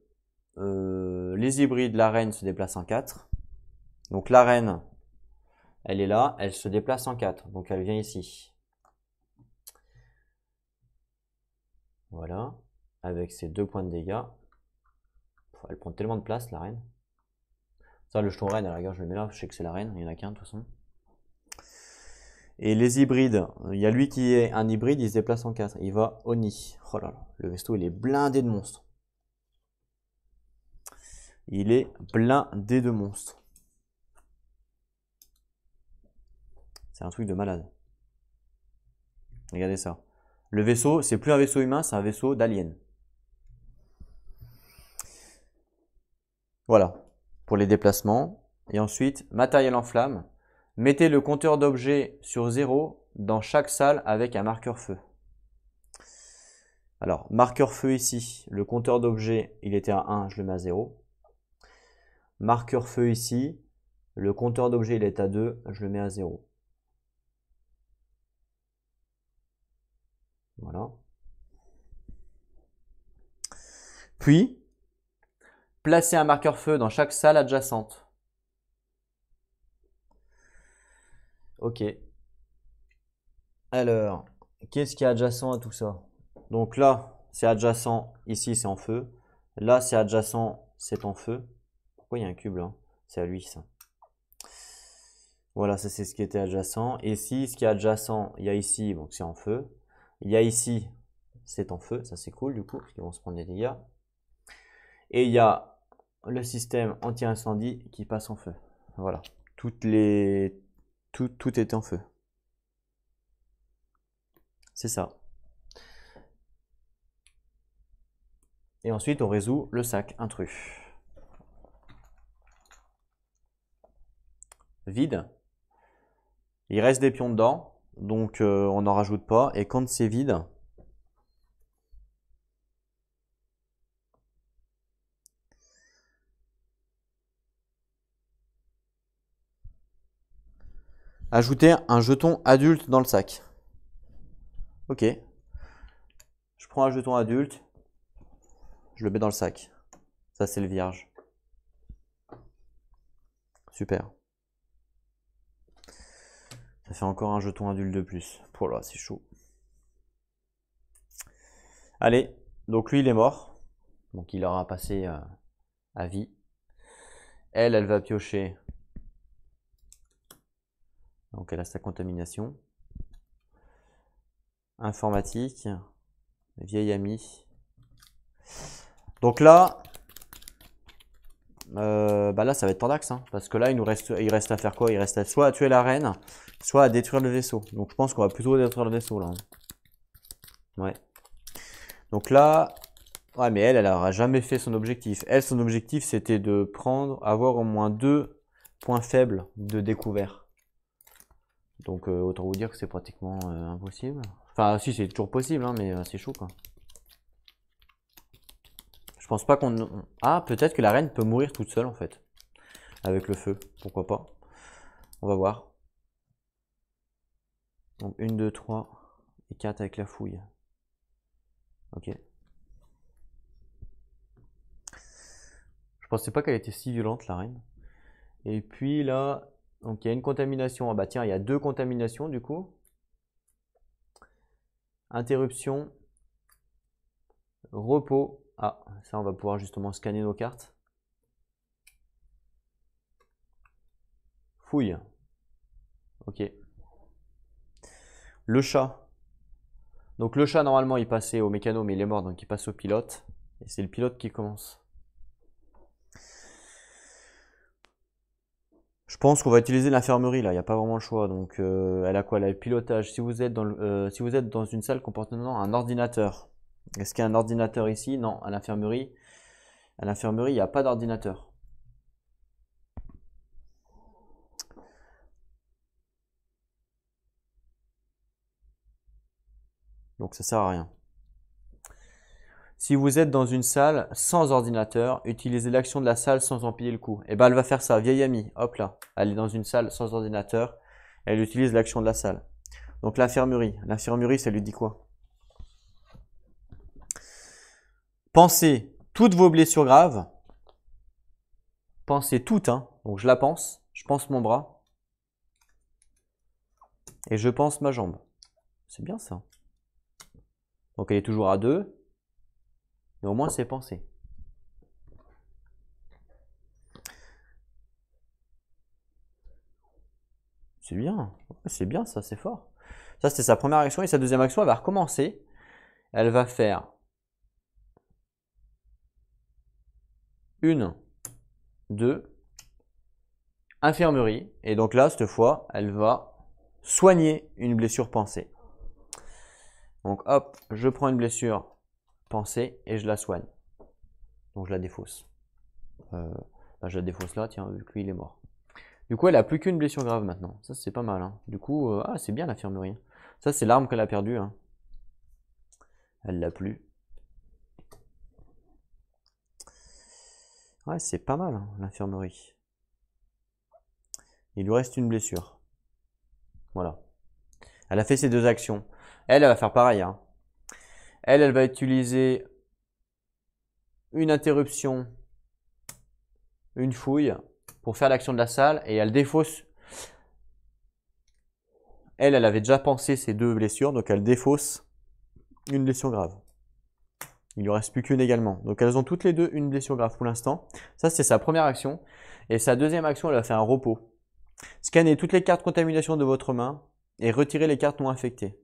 les hybrides, la reine se déplace en 4. Donc la reine, elle est là, elle se déplace en 4. Donc elle vient ici. Voilà. Avec ses 2 points de dégâts. Elle prend tellement de place, la reine. Ça, le jeton reine, à la rigueur, je le mets là. Je sais que c'est la reine. Il n'y en a qu'un, de toute façon. Et les hybrides. Il y a lui qui est un hybride. Il se déplace en 4. Il va au nid. Oh là là. Le vaisseau, il est blindé de monstres. Il est blindé de monstres. C'est un truc de malade. Regardez ça. Le vaisseau, c'est plus un vaisseau humain, c'est un vaisseau d'alien. Voilà, pour les déplacements. Et ensuite, matériel en flamme. Mettez le compteur d'objets sur 0 dans chaque salle avec un marqueur feu. Alors, marqueur feu ici, le compteur d'objets, il était à 1, je le mets à 0. Marqueur feu ici, le compteur d'objets, il est à 2, je le mets à 0. Voilà. Puis, placez un marqueur feu dans chaque salle adjacente. Ok. Alors, qu'est-ce qui est adjacent à tout ça? Donc là, c'est adjacent, ici c'est en feu. Là, c'est adjacent, c'est en feu. Pourquoi il y a un cube là? C'est à lui ça. Voilà, ça c'est ce qui était adjacent. Et ici, ce qui est adjacent, il y a ici, donc c'est en feu. Il y a ici, c'est en feu. Ça c'est cool du coup, parce qu'ils vont se prendre des dégâts. Et il y a le système anti-incendie qui passe en feu. Voilà. Tout est en feu. C'est ça. Et ensuite, on résout le sac intrus. Vide. Il reste des pions dedans, donc on n'en rajoute pas. Et quand c'est vide, ajoutez un jeton adulte dans le sac. Ok. Je prends un jeton adulte, je le mets dans le sac. Ça, c'est le vierge. Super. Ça fait encore un jeton adulte de plus. Oh là, c'est chaud. Allez, donc lui, il est mort. Donc il aura passé à vie. Elle va piocher. Donc elle a sa contamination. Informatique. Vieil ami. Donc là, là ça va être Pandax, hein, parce que là il reste à faire quoi? Il reste soit à tuer la reine, soit à détruire le vaisseau. Donc je pense qu'on va plutôt détruire le vaisseau là. Ouais. Donc là, ouais, mais elle aura jamais fait son objectif. Elle, son objectif c'était de avoir au moins 2 points faibles de découvert. Donc autant vous dire que c'est pratiquement impossible. Enfin si, c'est toujours possible, hein, mais c'est chaud quoi. Je pense pas qu'on... Ah, peut-être que la reine peut mourir toute seule en fait. Avec le feu, pourquoi pas. On va voir. Donc 1, 2, 3 et 4 avec la fouille. Ok. Je pensais pas qu'elle était si violente la reine. Et puis là, donc il y a une contamination. Ah bah tiens, il y a 2 contaminations du coup. Interruption. Repos. Ah, ça on va pouvoir justement scanner nos cartes. Fouille. Ok. Le chat. Donc le chat normalement il passait au mécano mais il est mort donc il passe au pilote. Et c'est le pilote qui commence. Je pense qu'on va utiliser l'infirmerie là, il n'y a pas vraiment le choix. Donc elle a quoi? Elle a le pilotage. Si vous êtes dans une salle comportant un ordinateur, est-ce qu'il y a un ordinateur ici? Non, à l'infirmerie. À l'infirmerie, il n'y a pas d'ordinateur. Donc ça sert à rien. Si vous êtes dans une salle sans ordinateur, utilisez l'action de la salle sans empiler le coup. Et ben elle va faire ça, vieille amie, hop là. Elle est dans une salle sans ordinateur, elle utilise l'action de la salle. Donc l'infirmerie, ça lui dit quoi? Pensez toutes vos blessures graves. Pensez toutes, hein. Donc je la pense, je pense mon bras. Et je pense ma jambe. C'est bien ça. Donc elle est toujours à 2. Mais au moins c'est pensé. C'est bien. C'est bien ça, c'est fort. Ça, c'était sa première action. Et sa deuxième action, elle va recommencer. Elle va faire 1, 2, infirmerie. Et donc là, cette fois, elle va soigner une blessure pensée. Donc hop, je prends une blessure pensée et je la soigne. Donc je la défausse. Je la défausse là, tiens, vu que lui il est mort. Du coup, elle a plus qu'une blessure grave maintenant. Ça, c'est pas mal. Hein. Du coup, c'est bien l'infirmerie. Ça, c'est l'arme qu'elle a perdue. Hein. Elle l'a plus. Ouais, c'est pas mal, hein, l'infirmerie. Il lui reste une blessure. Voilà. Elle a fait ses deux actions. Elle va faire pareil. Hein. Elle va utiliser une interruption, une fouille pour faire l'action de la salle et elle défausse. Elle avait déjà pensé ses deux blessures, donc elle défausse une blessure grave. Il lui reste plus qu'une également. Donc elles ont toutes les deux une blessure grave pour l'instant. Ça, c'est sa première action. Et sa deuxième action, elle va faire un repos. Scannez toutes les cartes contamination de votre main et retirez les cartes non infectées.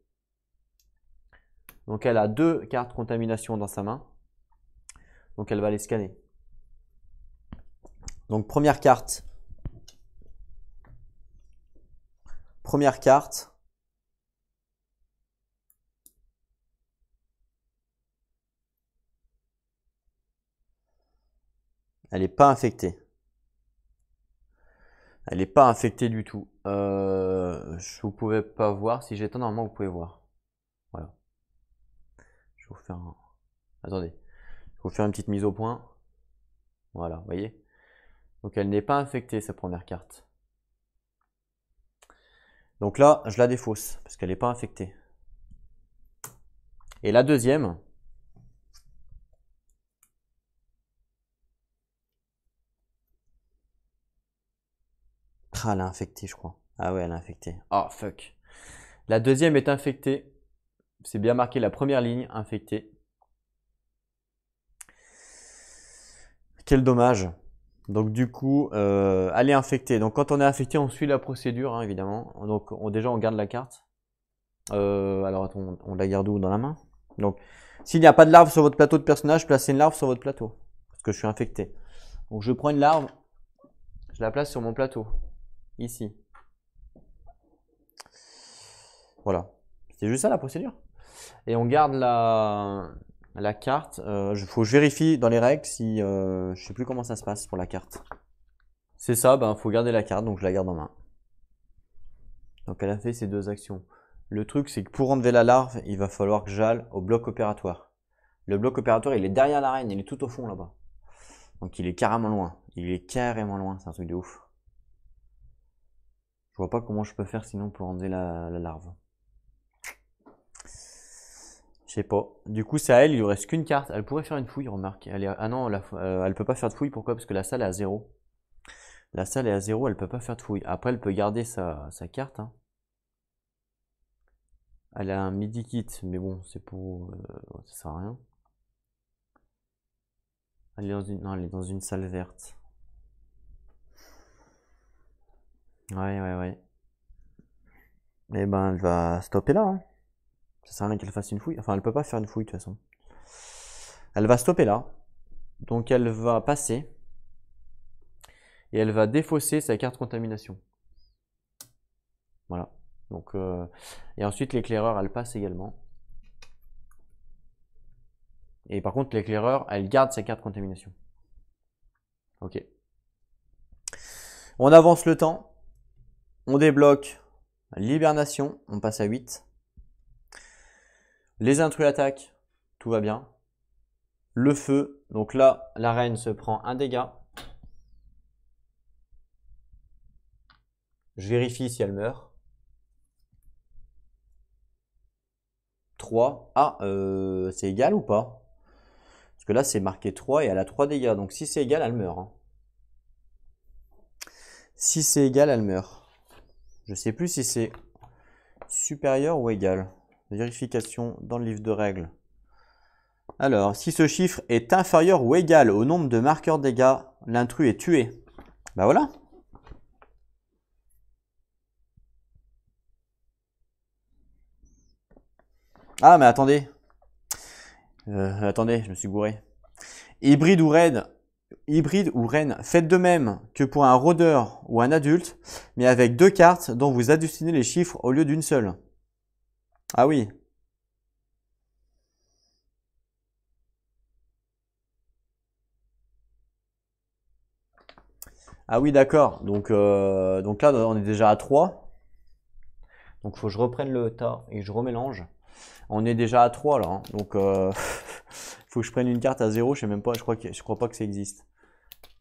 Donc elle a 2 cartes contamination dans sa main. Donc elle va les scanner. Donc première carte. Première carte. Elle n'est pas infectée. Elle n'est pas infectée du tout. Vous pouvez pas voir. Si j'éteins, normalement, vous pouvez voir. Voilà. Je vais vous faire un... Attendez. Je vais vous faire une petite mise au point. Voilà, vous voyez. Donc elle n'est pas infectée, sa première carte. Donc là, je la défausse, parce qu'elle n'est pas infectée. Et la deuxième... Ah, elle est infectée, je crois. Ah ouais, elle est infectée. Oh, fuck. La deuxième est infectée. C'est bien marqué la première ligne, infectée. Quel dommage. Donc du coup, elle est infectée. Donc quand on est infecté, on suit la procédure, hein, évidemment. Donc déjà, on garde la carte. Alors attends, on la garde où dans la main? Donc s'il n'y a pas de larve sur votre plateau de personnage, placez une larve sur votre plateau. Parce que je suis infecté. Donc je prends une larve, je la place sur mon plateau. Ici. Voilà. C'est juste ça la procédure. Et on garde la carte. Faut que je vérifie dans les règles si je sais plus comment ça se passe pour la carte. C'est ça, faut garder la carte, donc je la garde en main. Donc elle a fait ces deux actions. Le truc, c'est que pour enlever la larve, il va falloir que j'aille au bloc opératoire. Le bloc opératoire, il est derrière l'arène, il est tout au fond là-bas. Donc il est carrément loin. Il est carrément loin, c'est un truc de ouf. Je vois pas comment je peux faire sinon pour enlever la larve. Je sais pas. Du coup, c'est à elle, il lui reste qu'une carte. Elle pourrait faire une fouille, remarque. Ah non, elle peut pas faire de fouille. Pourquoi? Parce que la salle est à 0. La salle est à 0, elle peut pas faire de fouille. Après, elle peut garder sa carte. Hein. Elle a un midi kit, mais bon, c'est pour... ça sert à rien. Elle est dans une... Non, elle est dans une salle verte. Ouais. Et ben, elle va stopper là. Hein. Ça sert à rien qu'elle fasse une fouille. Enfin, elle peut pas faire une fouille de toute façon. Elle va stopper là. Donc, elle va passer. Et elle va défausser sa carte contamination. Voilà. Donc, et ensuite, l'éclaireur, elle passe également. Et par contre, l'éclaireur, elle garde sa carte contamination. Ok. On avance le temps. On débloque l'hibernation. On passe à 8. Les intrus attaquent. Tout va bien. Le feu. Donc là, la reine se prend un dégât. Je vérifie si elle meurt. 3. Ah, c'est égal ou pas? Parce que là, c'est marqué 3 et elle a 3 dégâts. Donc si c'est égal, elle meurt. Hein. Si c'est égal, elle meurt. Je sais plus si c'est supérieur ou égal. Vérification dans le livre de règles. Alors, si ce chiffre est inférieur ou égal au nombre de marqueurs dégâts, l'intrus est tué. Bah voilà. Ah, mais attendez. Attendez, je me suis gouré. Hybride ou reine, faites de même que pour un rôdeur ou un adulte, mais avec 2 cartes dont vous additionnez les chiffres au lieu d'une seule. Ah oui. Ah oui, d'accord. Donc là, on est déjà à 3. Donc il faut que je reprenne le tas et que je remélange. On est déjà à 3 là. Hein. Donc faut que je prenne une carte à 0. Je sais même pas, je crois pas que ça existe.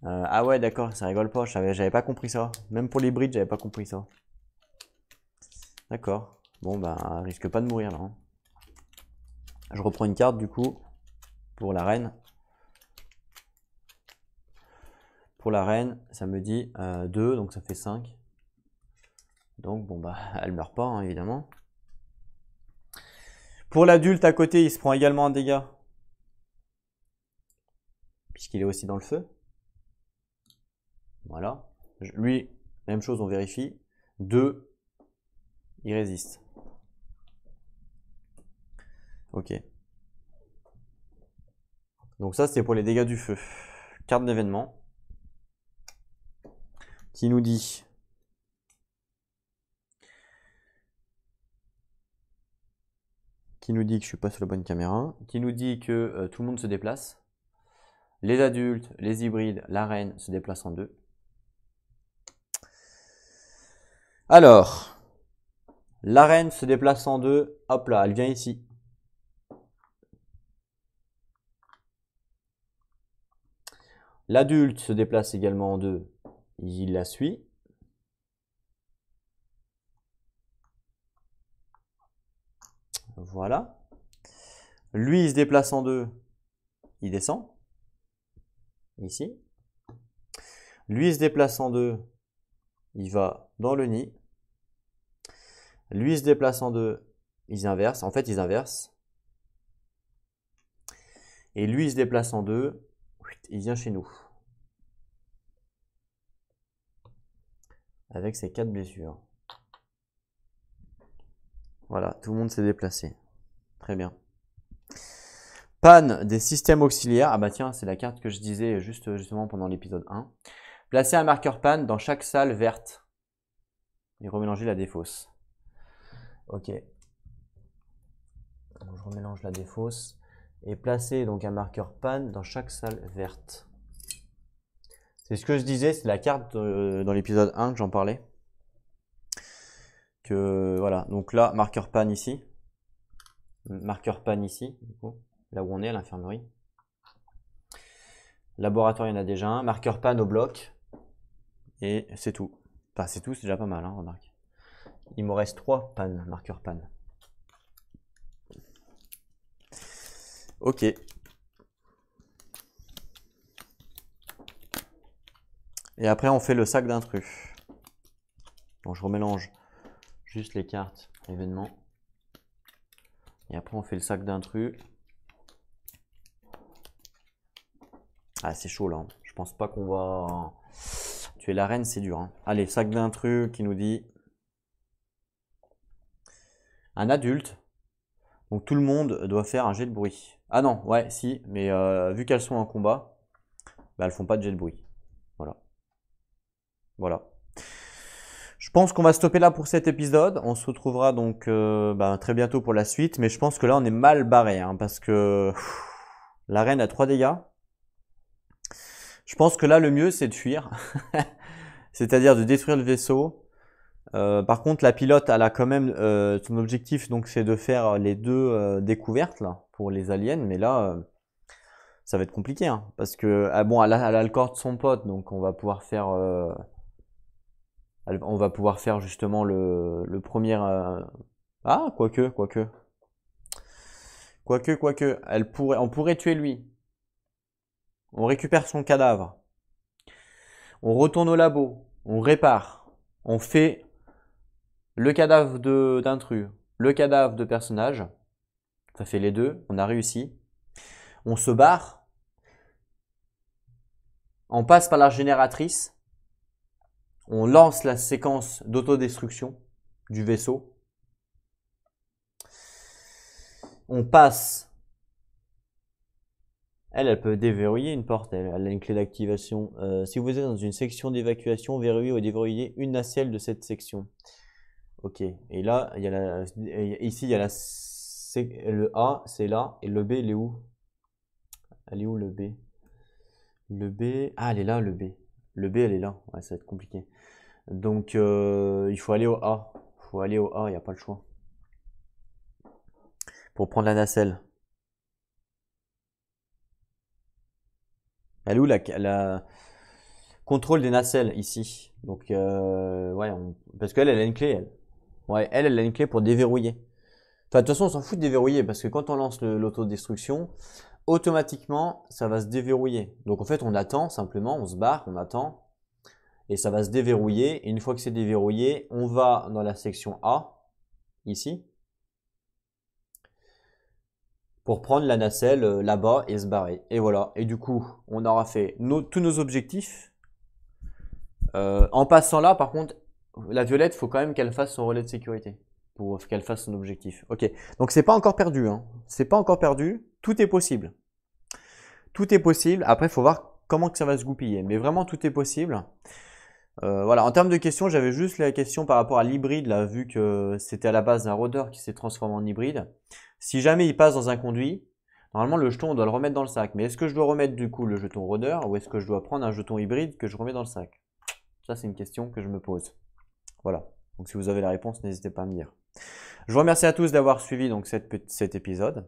Ah ouais, d'accord, ça rigole pas. J'avais pas compris ça. Même pour les brides, j'avais pas compris ça. D'accord. Bon, ben, risque pas de mourir là. Hein. Je reprends une carte du coup pour la reine. Pour la reine, ça me dit 2, donc ça fait 5. Donc bon bah elle meurt pas hein, évidemment. Pour l'adulte à côté, il se prend également un dégât. Puisqu'il est aussi dans le feu. Voilà. Lui, même chose, on vérifie. 2, il résiste. Ok. Donc ça, c'est pour les dégâts du feu. Carte d'événement. Qui nous dit... que je suis pas sur la bonne caméra. Qui nous dit que tout le monde se déplace. Les adultes, les hybrides, la reine se déplacent en 2. Alors, la reine se déplace en 2. Hop là, elle vient ici. L'adulte se déplace également en 2. Il la suit. Voilà. Lui, il se déplace en 2. Il descend. Ici. Lui, il se déplace en 2. Il va dans le nid. Lui, il se déplace en 2. Ils inversent. En fait, ils inversent. Et lui, il se déplace en 2. Il vient chez nous. Avec ses 4 blessures. Voilà, tout le monde s'est déplacé. Très bien. Panne des systèmes auxiliaires. Ah bah tiens, c'est la carte que je disais justement pendant l'épisode 1. Placez un marqueur panne dans chaque salle verte. Et remélanger la défausse. Ok. Donc, je remélange la défausse. Et placer donc un marqueur panne dans chaque salle verte. C'est ce que je disais, c'est la carte dans l'épisode 1 que j'en parlais. Que voilà, donc là, marqueur panne ici. Marqueur panne ici, du coup, là où on est à l'infirmerie. Laboratoire, il y en a déjà un. Marqueur panne au bloc. Et c'est tout. Enfin, c'est tout, c'est déjà pas mal, hein, remarque. Il me reste 3 pannes, marqueur panne. Ok. Et après, on fait le sac d'intrus. Donc, je remélange juste les cartes événements. Et après, on fait le sac d'intrus. Ah, c'est chaud là. Hein. Je pense pas qu'on va... Tuer la reine, c'est dur. Hein. Allez, sac d'intrus qui nous dit... Un adulte. Donc tout le monde doit faire un jet de bruit. Ah non, ouais, si. Mais vu qu'elles sont en combat, bah, elles font pas de jet de bruit. Voilà. Voilà. Je pense qu'on va stopper là pour cet épisode. On se retrouvera donc très bientôt pour la suite. Mais je pense que là, on est mal barré. Hein, parce que la reine a 3 dégâts. Je pense que là, le mieux, c'est de fuir. C'est-à-dire de détruire le vaisseau. Par contre, la pilote, elle a quand même son objectif, donc c'est de faire les 2 découvertes là pour les aliens. Mais là, ça va être compliqué, hein, parce que bon, elle a le corps de son pote, donc on va pouvoir faire, justement le premier. Ah, quoique, on pourrait tuer lui. On récupère son cadavre. On retourne au labo. On répare. On fait le cadavre d'intrus, le cadavre de personnage. Ça fait les 2. On a réussi. On se barre. On passe par la génératrice. On lance la séquence d'autodestruction du vaisseau. On passe. Elle peut déverrouiller une porte, elle a une clé d'activation. Si vous êtes dans une section d'évacuation, verrouillez ou déverrouillez une nacelle de cette section. Ok, et là, il y a ici, il y a le A, c'est là, et le B, il est où? Elle est où le B? Le B, ah, elle est là, le B. Le B, elle est là, ouais, ça va être compliqué. Donc, il faut aller au A. Il faut aller au A, il n'y a pas le choix. Pour prendre la nacelle. Elle est où la contrôle des nacelles ici? Donc, ouais, parce qu'elle, elle a une clé, elle. Ouais, elle a une clé pour déverrouiller. Enfin, de toute façon, on s'en fout de déverrouiller parce que quand on lance l'autodestruction, automatiquement, ça va se déverrouiller. Donc, en fait, on attend simplement, on se barre, on attend et ça va se déverrouiller. Et une fois que c'est déverrouillé, on va dans la section A, ici, pour prendre la nacelle là-bas et se barrer. Et voilà. Et du coup, on aura fait tous nos objectifs. En passant là, par contre, la violette, faut quand même qu'elle fasse son relais de sécurité pour qu'elle fasse son objectif. Ok. Donc c'est pas encore perdu. Hein. C'est pas encore perdu. Tout est possible. Tout est possible. Après, il faut voir comment que ça va se goupiller. Mais vraiment, tout est possible. Voilà. En termes de questions, j'avais juste la question par rapport à l'hybride, là, vu que c'était à la base un rôdeur qui s'est transformé en hybride. Si jamais il passe dans un conduit, normalement le jeton on doit le remettre dans le sac. Mais est-ce que je dois remettre du coup le jeton rôdeur ou est-ce que je dois prendre un jeton hybride que je remets dans le sac? Ça c'est une question que je me pose. Voilà. Donc si vous avez la réponse, n'hésitez pas à me dire. Je vous remercie à tous d'avoir suivi donc cet épisode.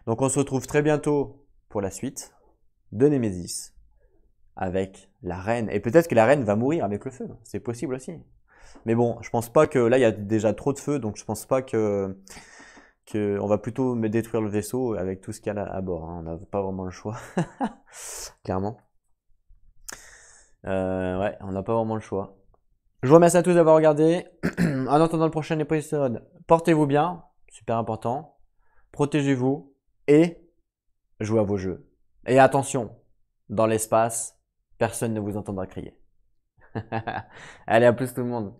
Donc on se retrouve très bientôt pour la suite de Nemesis avec la reine. Et peut-être que la reine va mourir avec le feu. C'est possible aussi. Mais bon, je pense pas que là il y a déjà trop de feu, donc je pense pas que on va plutôt détruire le vaisseau avec tout ce qu'il y a à bord. Hein. On n'a pas vraiment le choix, clairement. Ouais, on n'a pas vraiment le choix. Je vous remercie à tous d'avoir regardé. En attendant le prochain épisode, portez-vous bien, super important. Protégez-vous et jouez à vos jeux. Et attention, dans l'espace, personne ne vous entendra crier. Allez, à plus tout le monde.